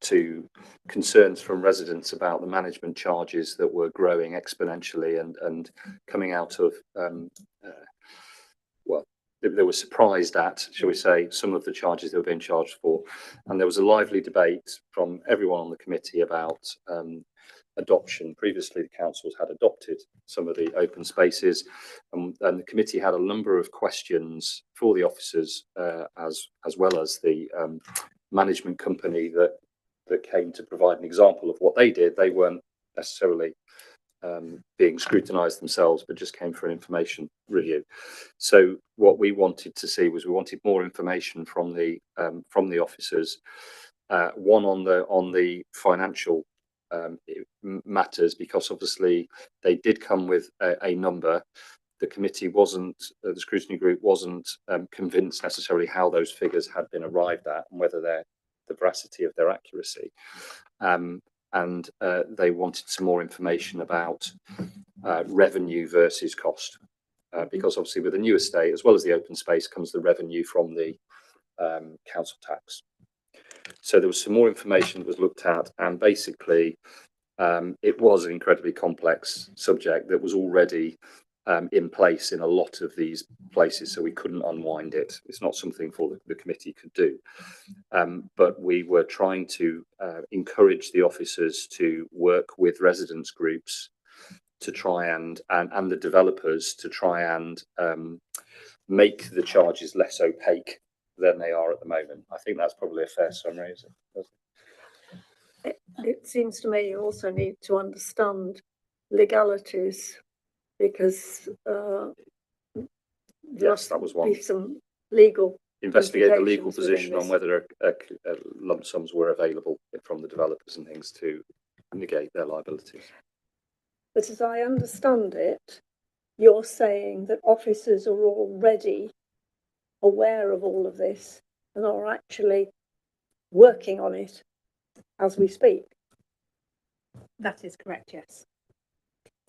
to concerns from residents about the management charges that were growing exponentially and coming out of they were surprised at, shall we say, some of the charges they were being charged for. And there was a lively debate from everyone on the committee about adoption. Previously, the councils had adopted some of the open spaces, and the committee had a number of questions for the officers as well as the management company that came to provide an example of what they did. They weren't necessarily being scrutinised themselves, but just came for an information review. So what we wanted to see was we wanted more information from the officers. One on the financial matters, because obviously they did come with a number. The committee wasn't, the scrutiny group wasn't convinced necessarily how those figures had been arrived at and whether the veracity of their accuracy. And they wanted some more information about revenue versus cost, because obviously with the new estate as well as the open space comes the revenue from the council tax. So there was some more information that was looked at, and basically it was an incredibly complex subject that was already in place in a lot of these places, so we couldn't unwind it. It's not something for the committee could do. But we were trying to encourage the officers to work with residents groups to try and the developers to try and make the charges less opaque than they are at the moment. I think that's probably a fair summary, isn't it? It seems to me you also need to understand legalities, because yes, that was one. Be some legal investigate the legal position on whether lump sums were available from the developers and things to negate their liabilities. But as I understand it, you're saying that officers are already aware of all of this and are actually working on it as we speak. That is correct, yes.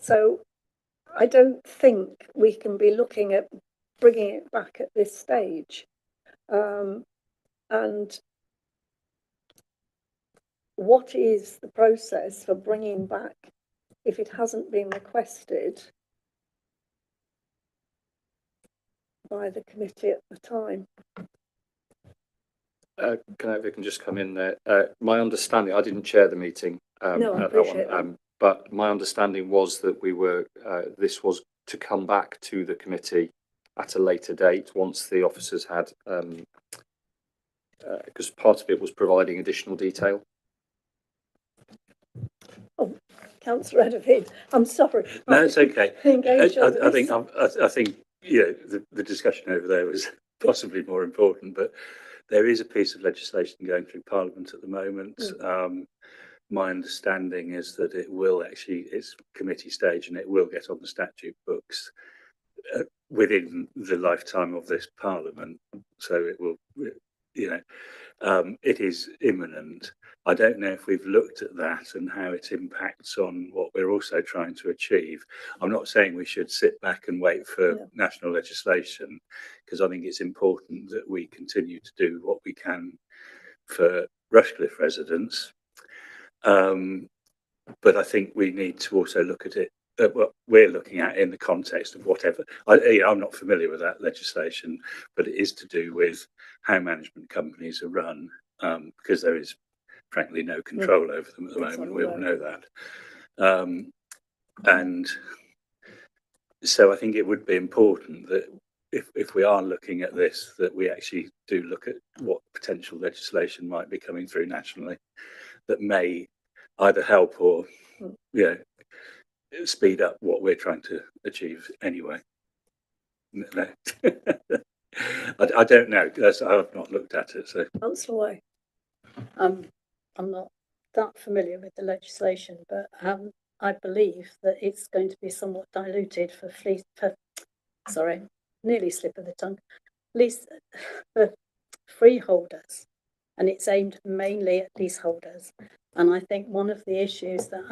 So I don't think we can be looking at bringing it back at this stage. And what is the process for bringing back, if it hasn't been requested by the committee at the time? If I can just come in there. My understanding, I didn't chair the meeting. No, I appreciate that. But my understanding was that we were, this was to come back to the committee at a later date once the officers had, because part of it was providing additional detail. Oh, Councillor Edavid, I'm sorry. No, it's okay. I I think the discussion over there was possibly more important, but there is a piece of legislation going through Parliament at the moment. My understanding is that it will actually, it's committee stage and it will get on the statute books within the lifetime of this Parliament. So it will, it is imminent. I don't know if we've looked at that and how it impacts on what we're also trying to achieve. I'm not saying we should sit back and wait for national legislation, because I think it's important that we continue to do what we can for Rushcliffe residents. But I think we need to also look at it, what we're looking at in the context of whatever. I'm not familiar with that legislation, but it is to do with how management companies are run, because there is frankly no control over them at the moment. We all know that. And so I think it would be important that if we are looking at this, that we actually do look at what potential legislation might be coming through nationally that may either help or speed up what we're trying to achieve anyway. No. I don't know. I've not looked at it. So Councillor Way. I'm not that familiar with the legislation, but I believe that it's going to be somewhat diluted for nearly slip of the tongue, for freeholders, and it's aimed mainly at leaseholders. And I think one of the issues that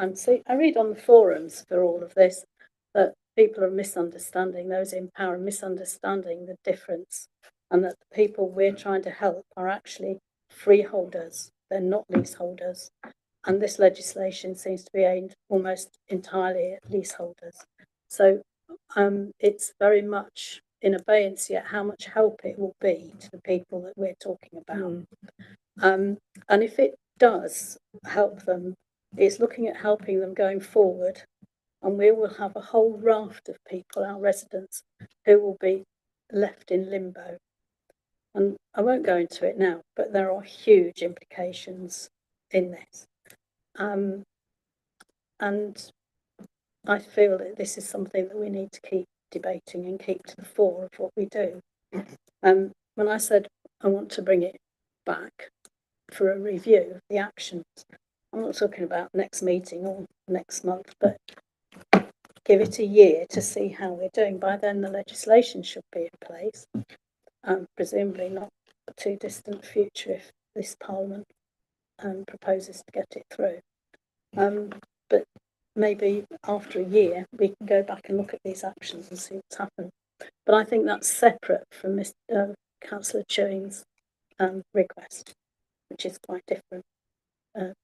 I read on the forums for all of this, that people are misunderstanding, those in power are misunderstanding the difference, and that the people we're trying to help are actually freeholders. They're not leaseholders. And this legislation seems to be aimed almost entirely at leaseholders. So it's very much in abeyance yet how much help it will be to the people that we're talking about. And if it does help them, it's looking at helping them going forward. And we will have a whole raft of people, our residents, who will be left in limbo. And I won't go into it now, but there are huge implications in this. And I feel that this is something that we need to keep debating and keep to the fore of what we do. When I said I want to bring it back for a review of the actions, I'm not talking about next meeting or next month, but give it a year to see how we're doing. By then the legislation should be in place, presumably not a too distant future if this Parliament proposes to get it through. But maybe after a year we can go back and look at these actions and see what's happened. But I think that's separate from Councillor Chewing's request, which is quite different,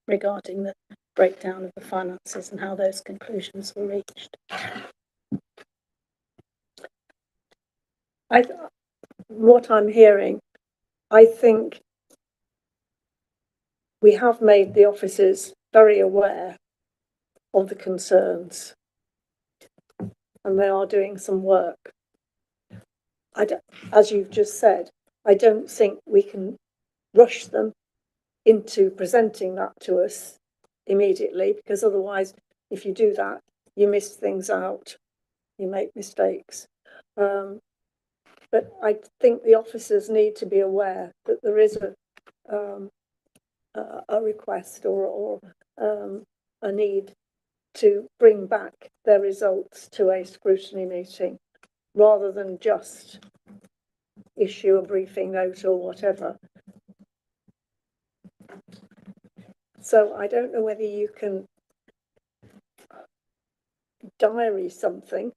regarding the breakdown of the finances and how those conclusions were reached. What I'm hearing, I think we have made the officers very aware of the concerns, and they are doing some work. As you've just said, I don't think we can rush them into presenting that to us immediately, because otherwise, if you do that, you miss things out, you make mistakes. But I think the officers need to be aware that there is a request or a need to bring back their results to a scrutiny meeting rather than just issue a briefing note or whatever. So I don't know whether you can diary something.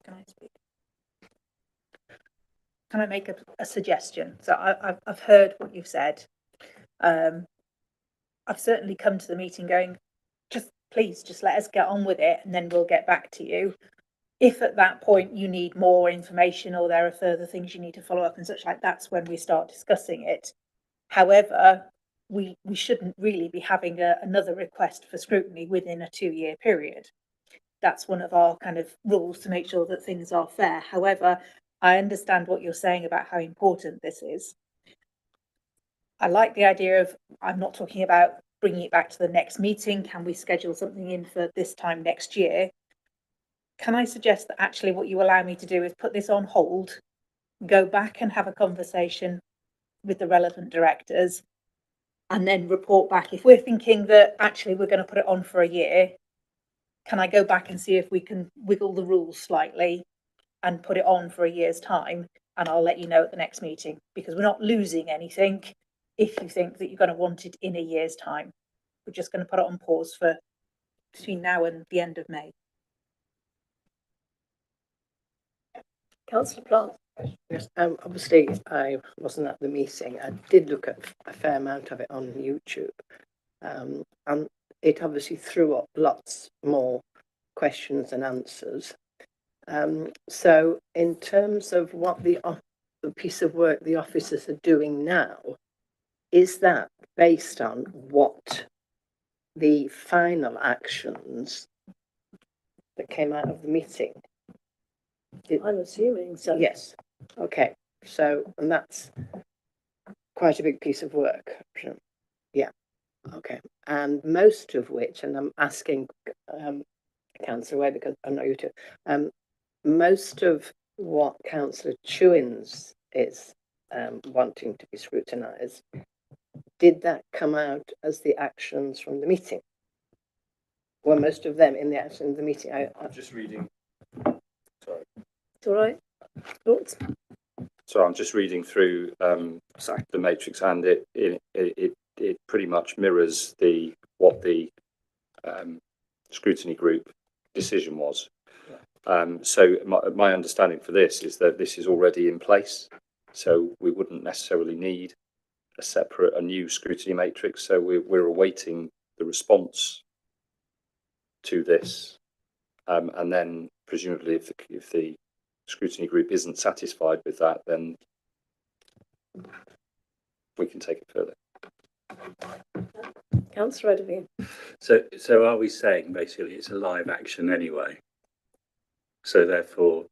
Can I speak? Can I make a suggestion? So I've heard what you've said. I've certainly come to the meeting going, please just let us get on with it and then we'll get back to you. If at that point you need more information or there are further things you need to follow up and such like, that's when we start discussing it. However, we shouldn't really be having another request for scrutiny within a 2-year period. That's one of our kind of rules to make sure that things are fair. However, I understand what you're saying about how important this is. I like the idea of, I'm not talking about bringing it back to the next meeting. Can we schedule something in for this time next year? Can I suggest that actually what you allow me to do is put this on hold, go back and have a conversation with the relevant directors, and then report back. If we're thinking that actually we're going to put it on for a year, can I go back and see if we can wiggle the rules slightly and put it on for a year's time? And I'll let you know at the next meeting, because we're not losing anything if you think that you're going to want it in a year's time. We're just going to put it on pause for between now and the end of May. Councillor Plant. Yes, obviously I wasn't at the meeting. I did look at a fair amount of it on YouTube, and it obviously threw up lots more questions and answers. So in terms of what the piece of work the officers are doing now, is that based on what the final actions that came out of the meeting? I'm assuming so. Yes. Okay. So, and that's quite a big piece of work. Yeah. Okay. And most of which, and I'm asking Councillor Way because I know you too, most of what Councillor Chewins is wanting to be scrutinised, did that come out as the actions from the meeting? Were most of them in the action of the meeting? I'm just reading. Sorry. It's all right. Thoughts? So I'm just reading through the matrix, and it pretty much mirrors what the scrutiny group decision was. So my understanding for this is that this is already in place, so we wouldn't necessarily need a new scrutiny matrix. So we're awaiting the response to this, and then presumably if the scrutiny group isn't satisfied with that, then we can take it further. Councillor Edwin. So are we saying basically it's a live action anyway? So therefore,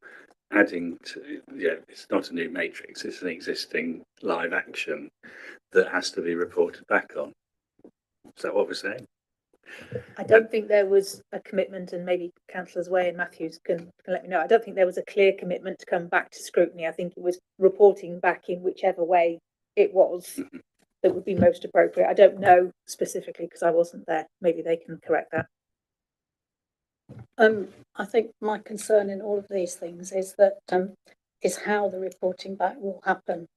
adding to, it's not a new matrix, it's an existing live action that has to be reported back on. Is that what we're saying? I don't think there was a commitment, and maybe Councillors Way and Matthews can let me know. I don't think there was a clear commitment to come back to scrutiny. I think it was reporting back in whichever way it was that would be most appropriate. I don't know specifically because I wasn't there. Maybe they can correct that. I think my concern in all of these things is that is how the reporting back will happen.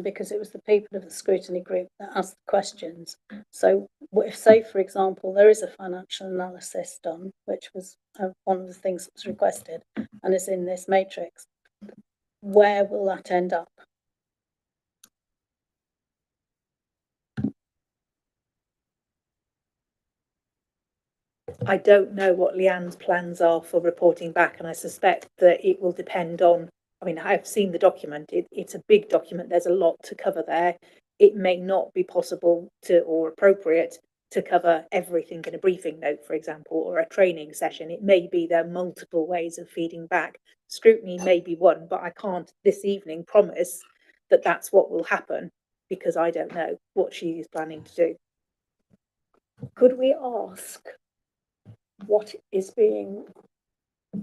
Because it was the people of the scrutiny group that asked the questions. So if, say, for example, there is a financial analysis done, which was one of the things that was requested and is in this matrix, where will that end up? I don't know what Leanne's plans are for reporting back, and I suspect that it will depend on, I mean, I've seen the document. It's a big document. There's a lot to cover there. It may not be possible or appropriate to cover everything in a briefing note, for example, or a training session. It may be there are multiple ways of feeding back. Scrutiny may be one, but I can't this evening promise that that's what will happen because I don't know what she is planning to do. Could we ask what is being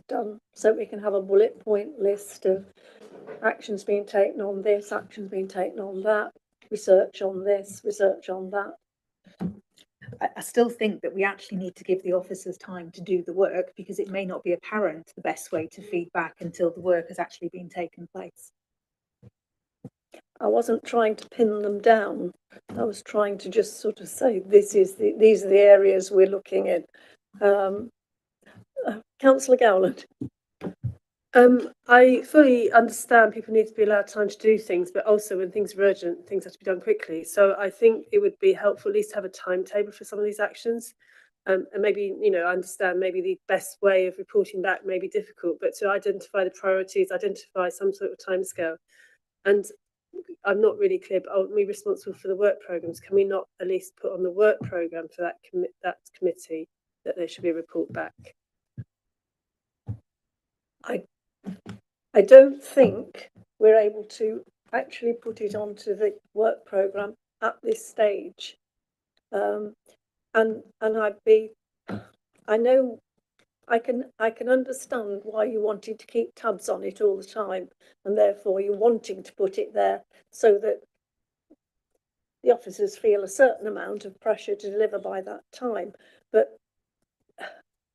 done so we can have a bullet point list of actions being taken on this, actions being taken on that, research on this, research on that? I still think that we actually need to give the officers time to do the work, because it may not be apparent the best way to feed back until the work has actually been taken place. I wasn't trying to pin them down. I was trying to just sort of say, these are the areas we're looking in. Councillor Gowland. I fully understand people need to be allowed time to do things, but also when things are urgent, things have to be done quickly. So I think it would be helpful at least to have a timetable for some of these actions. And maybe, you know, I understand maybe the best way of reporting back may be difficult, but to identify the priorities, identify some sort of timescale. And I'm not really clear, but ultimately responsible for the work programmes. Can we not at least put on the work programme for that committee that there should be a report back? I don't think we're able to actually put it onto the work programme at this stage. And I know I can understand why you wanted to keep tabs on it all the time, and therefore you're wanting to put it there so that the officers feel a certain amount of pressure to deliver by that time. But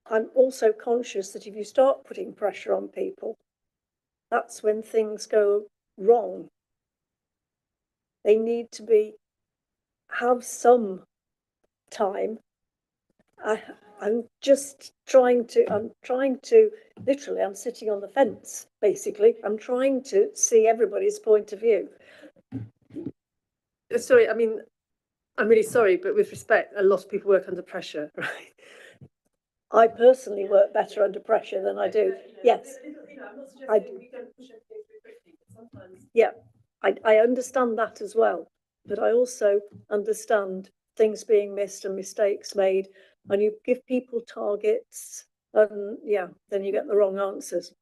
I'm also conscious that if you start putting pressure on people, that's when things go wrong. They need to have some time. I'm trying to, literally, I'm sitting on the fence, basically. I'm trying to see everybody's point of view. Sorry, I mean, I'm really sorry, but with respect, a lot of people work under pressure, right? I personally work better under pressure than I do. Yes. Yeah, I understand that as well, but I also understand things being missed and mistakes made, and you give people targets, and yeah, then you get the wrong answers.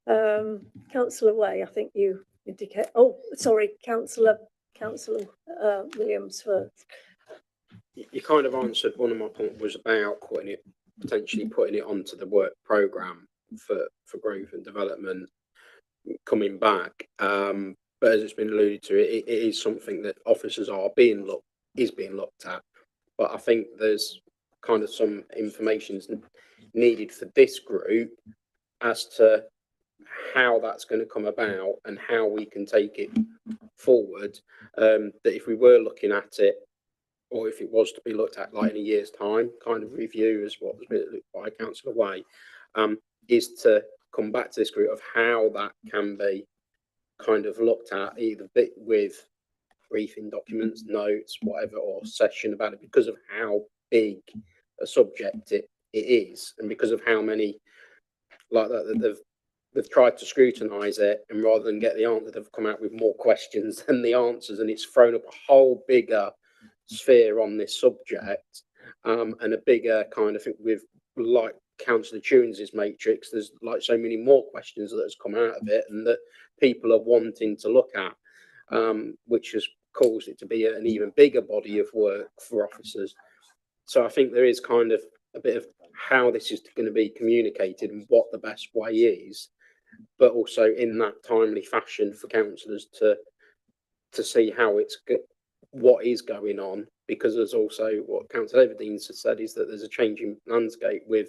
Councillor Way, I think you indicate. Oh, sorry, Councillor Williams first. You kind of answered one of my points was about potentially putting it onto the work programme for growth and development coming back. But as it's been alluded to, it is something that officers being looked at. But I think there's kind of some information needed for this group as to how that's going to come about and how we can take it forward. That if we were looking at it, or if it was to be looked at like in a year's time, kind of review as what was looked by Councillor Way, is to come back to this group of how that can be kind of looked at, either with briefing documents, notes, whatever, or session about it, because of how big a subject it is, and because of how many like that they've tried to scrutinise it, and rather than get the answer, they've come out with more questions than the answers, and it's thrown up a whole bigger sphere on this subject, and a bigger kind of thing with, like Councillor Tunes' matrix, there's like so many more questions that has come out of it and that people are wanting to look at, which has caused it to be an even bigger body of work for officers. So I think there is kind of a bit of how this is going to be communicated and what the best way is, but also in that timely fashion for councillors to see how what is going on, because there's also what Councillor Everdeen has said is that there's a changing landscape with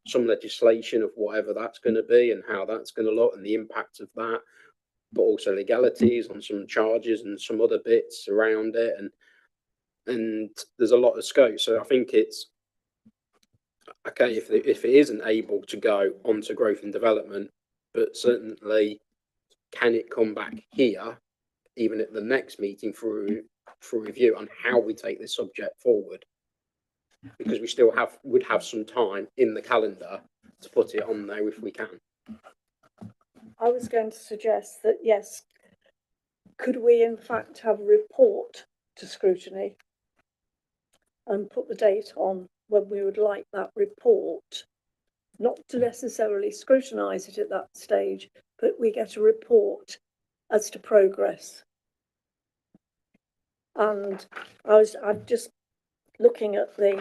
some legislation of whatever that's going to be and how that's going to look and the impact of that, but also legalities on some charges and some other bits around it, and there's a lot of scope. So I think it's okay if it isn't able to go onto growth and development, but certainly can it come back here even at the next meeting for review on how we take this subject forward, because we still would have some time in the calendar to put it on there if we can. I was going to suggest that, yes, could we in fact have a report to scrutiny and put the date on when we would like that report, not to necessarily scrutinise it at that stage, but we get a report as to progress. And I'm just looking at the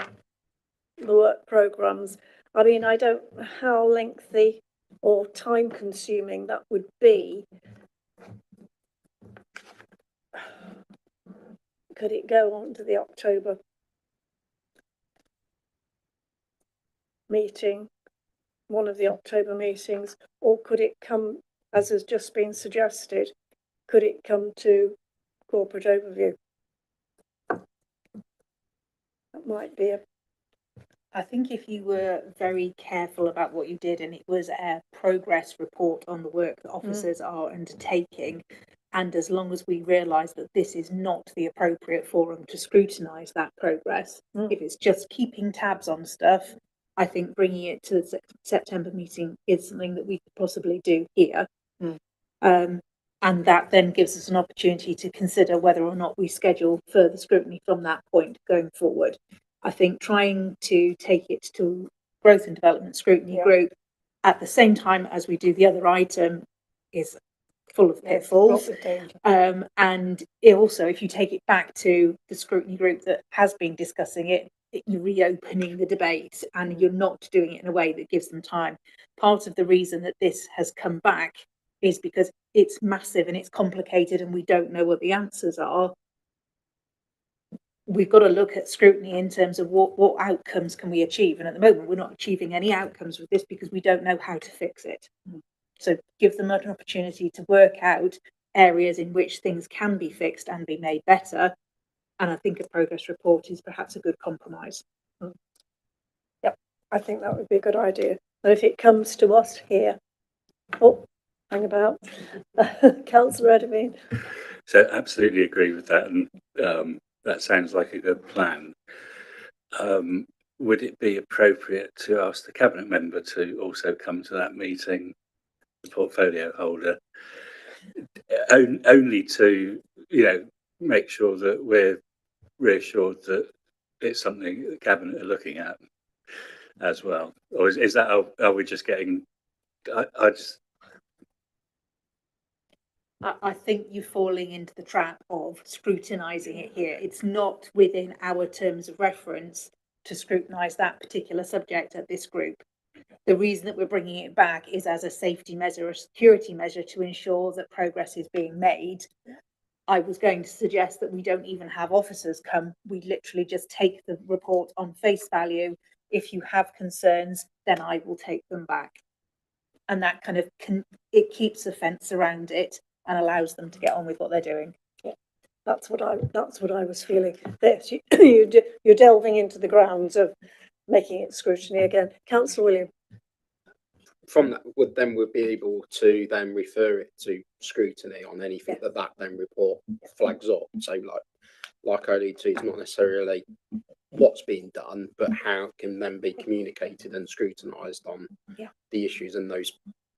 work programmes. I mean, I don't know how lengthy or time consuming that would be. Could it go on to the October meeting, one of the October meetings, or could it come, as has just been suggested, could it come to corporate overview? That might be a I think if you were very careful about what you did and it was a progress report on the work that officers are undertaking, and as long as we realise that this is not the appropriate forum to scrutinise that progress, if it's just keeping tabs on stuff, I think bringing it to the September meeting is something that we could possibly do here. And that then gives us an opportunity to consider whether or not we schedule further scrutiny from that point going forward. I think trying to take it to growth and development scrutiny group at the same time as we do the other item is full of pitfalls. And also, if you take it back to the scrutiny group that has been discussing it, you're reopening the debate and you're not doing it in a way that gives them time. Part of the reason that this has come back is because it's massive and it's complicated and we don't know what the answers are. We've got to look at scrutiny in terms of what outcomes can we achieve. And at the moment, we're not achieving any outcomes with this because we don't know how to fix it. So give them an opportunity to work out areas in which things can be fixed and be made better. And I think a progress report is perhaps a good compromise. Yep, I think that would be a good idea. And if it comes to us here, hang about, Councillor Edwin. So absolutely agree with that, and that sounds like a good plan. Would it be appropriate to ask the cabinet member to also come to that meeting, the portfolio holder, only to make sure that we're reassured that it's something the cabinet are looking at as well, or is that are we just getting? I think you're falling into the trap of scrutinising it here. It's not within our terms of reference to scrutinise that particular subject at this group. The reason that we're bringing it back is as a safety measure, a security measure to ensure that progress is being made. I was going to suggest that we don't even have officers come. We literally just take the report on face value. If you have concerns, then I will take them back. And that kind of it keeps a fence around it and allows them to get on with what they're doing. Yeah, that's what I was feeling. This you're delving into the grounds of making it scrutiny again. Councillor William. From that, we'd be able to then refer it to scrutiny on anything that then report flags up. So like I alluded to, it's not necessarily what's being done, but how it can then be communicated and scrutinised on the issues and those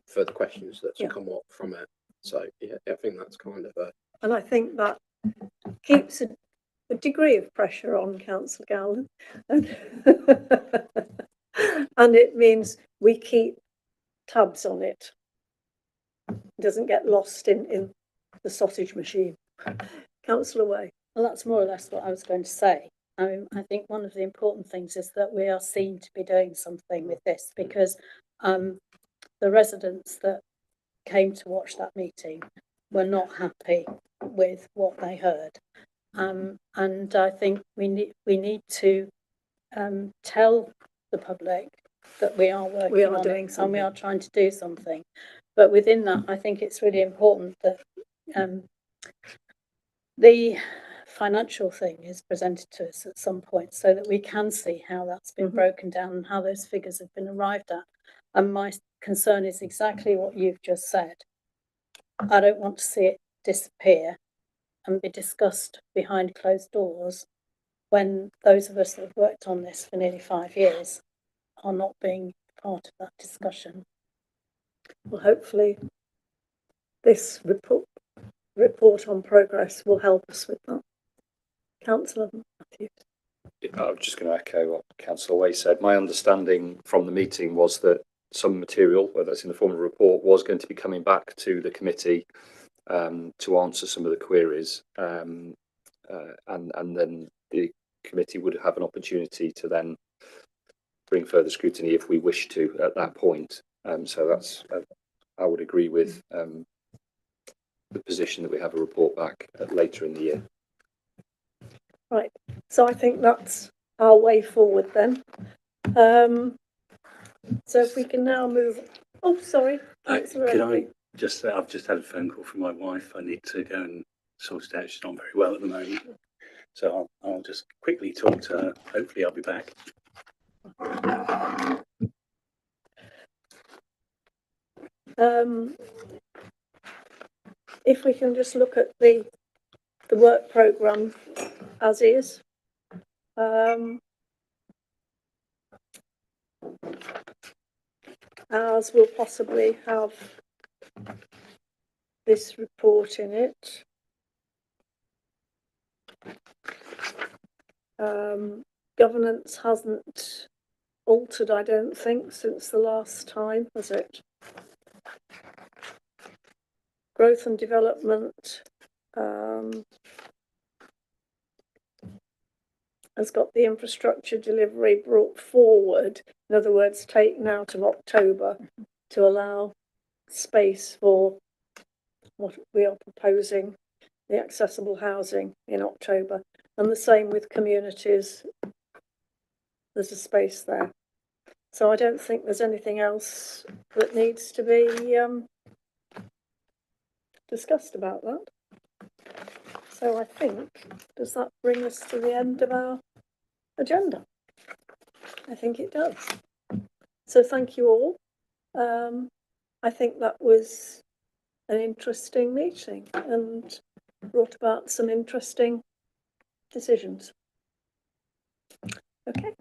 further questions that come up from it. So I think that's kind of a. And I think that keeps a degree of pressure on Councillor Gowland, and it means we keep tabs on it. It doesn't get lost in the sausage machine. Councillor Way. Well, that's more or less what I was going to say. I think one of the important things is that we are seen to be doing something with this, because the residents that came to watch that meeting were not happy with what they heard, and I think we need to tell the public that we are working on it and we are trying to do something. But within that, I think it's really important that the financial thing is presented to us at some point so that we can see how that's been broken down and how those figures have been arrived at. And my concern is exactly what you've just said. I don't want to see it disappear and be discussed behind closed doors when those of us that have worked on this for nearly 5 years are not being part of that discussion. Well, hopefully this report on progress will help us with that. Councillor Matthews. I was just going to echo what Councillor Way said. My understanding from the meeting was that some material, whether it's in the form of a report, was going to be coming back to the committee to answer some of the queries, and then the committee would have an opportunity to then bring further scrutiny if we wish to at that point. So that's I would agree with the position that we have a report back later in the year. Right, so I think that's our way forward then. So if we can now move, oh, sorry, Councillor Can I Edley. just say, I've just had a phone call from my wife. I need to go and sort it out. She's not very well at the moment. So I'll just quickly talk to her. Hopefully I'll be back. If we can just look at the work programme as is. Ours will possibly have this report in it. Governance hasn't altered, I don't think, since the last time, has it? Growth and development has got the infrastructure delivery brought forward, in other words, taken out of October to allow space for what we are proposing, the accessible housing in October. And the same with communities, there's a space there. So I don't think there's anything else that needs to be discussed about that. So I think, does that bring us to the end of our agenda? I think it does. So thank you all. I think that was an interesting meeting and brought about some interesting decisions. Okay.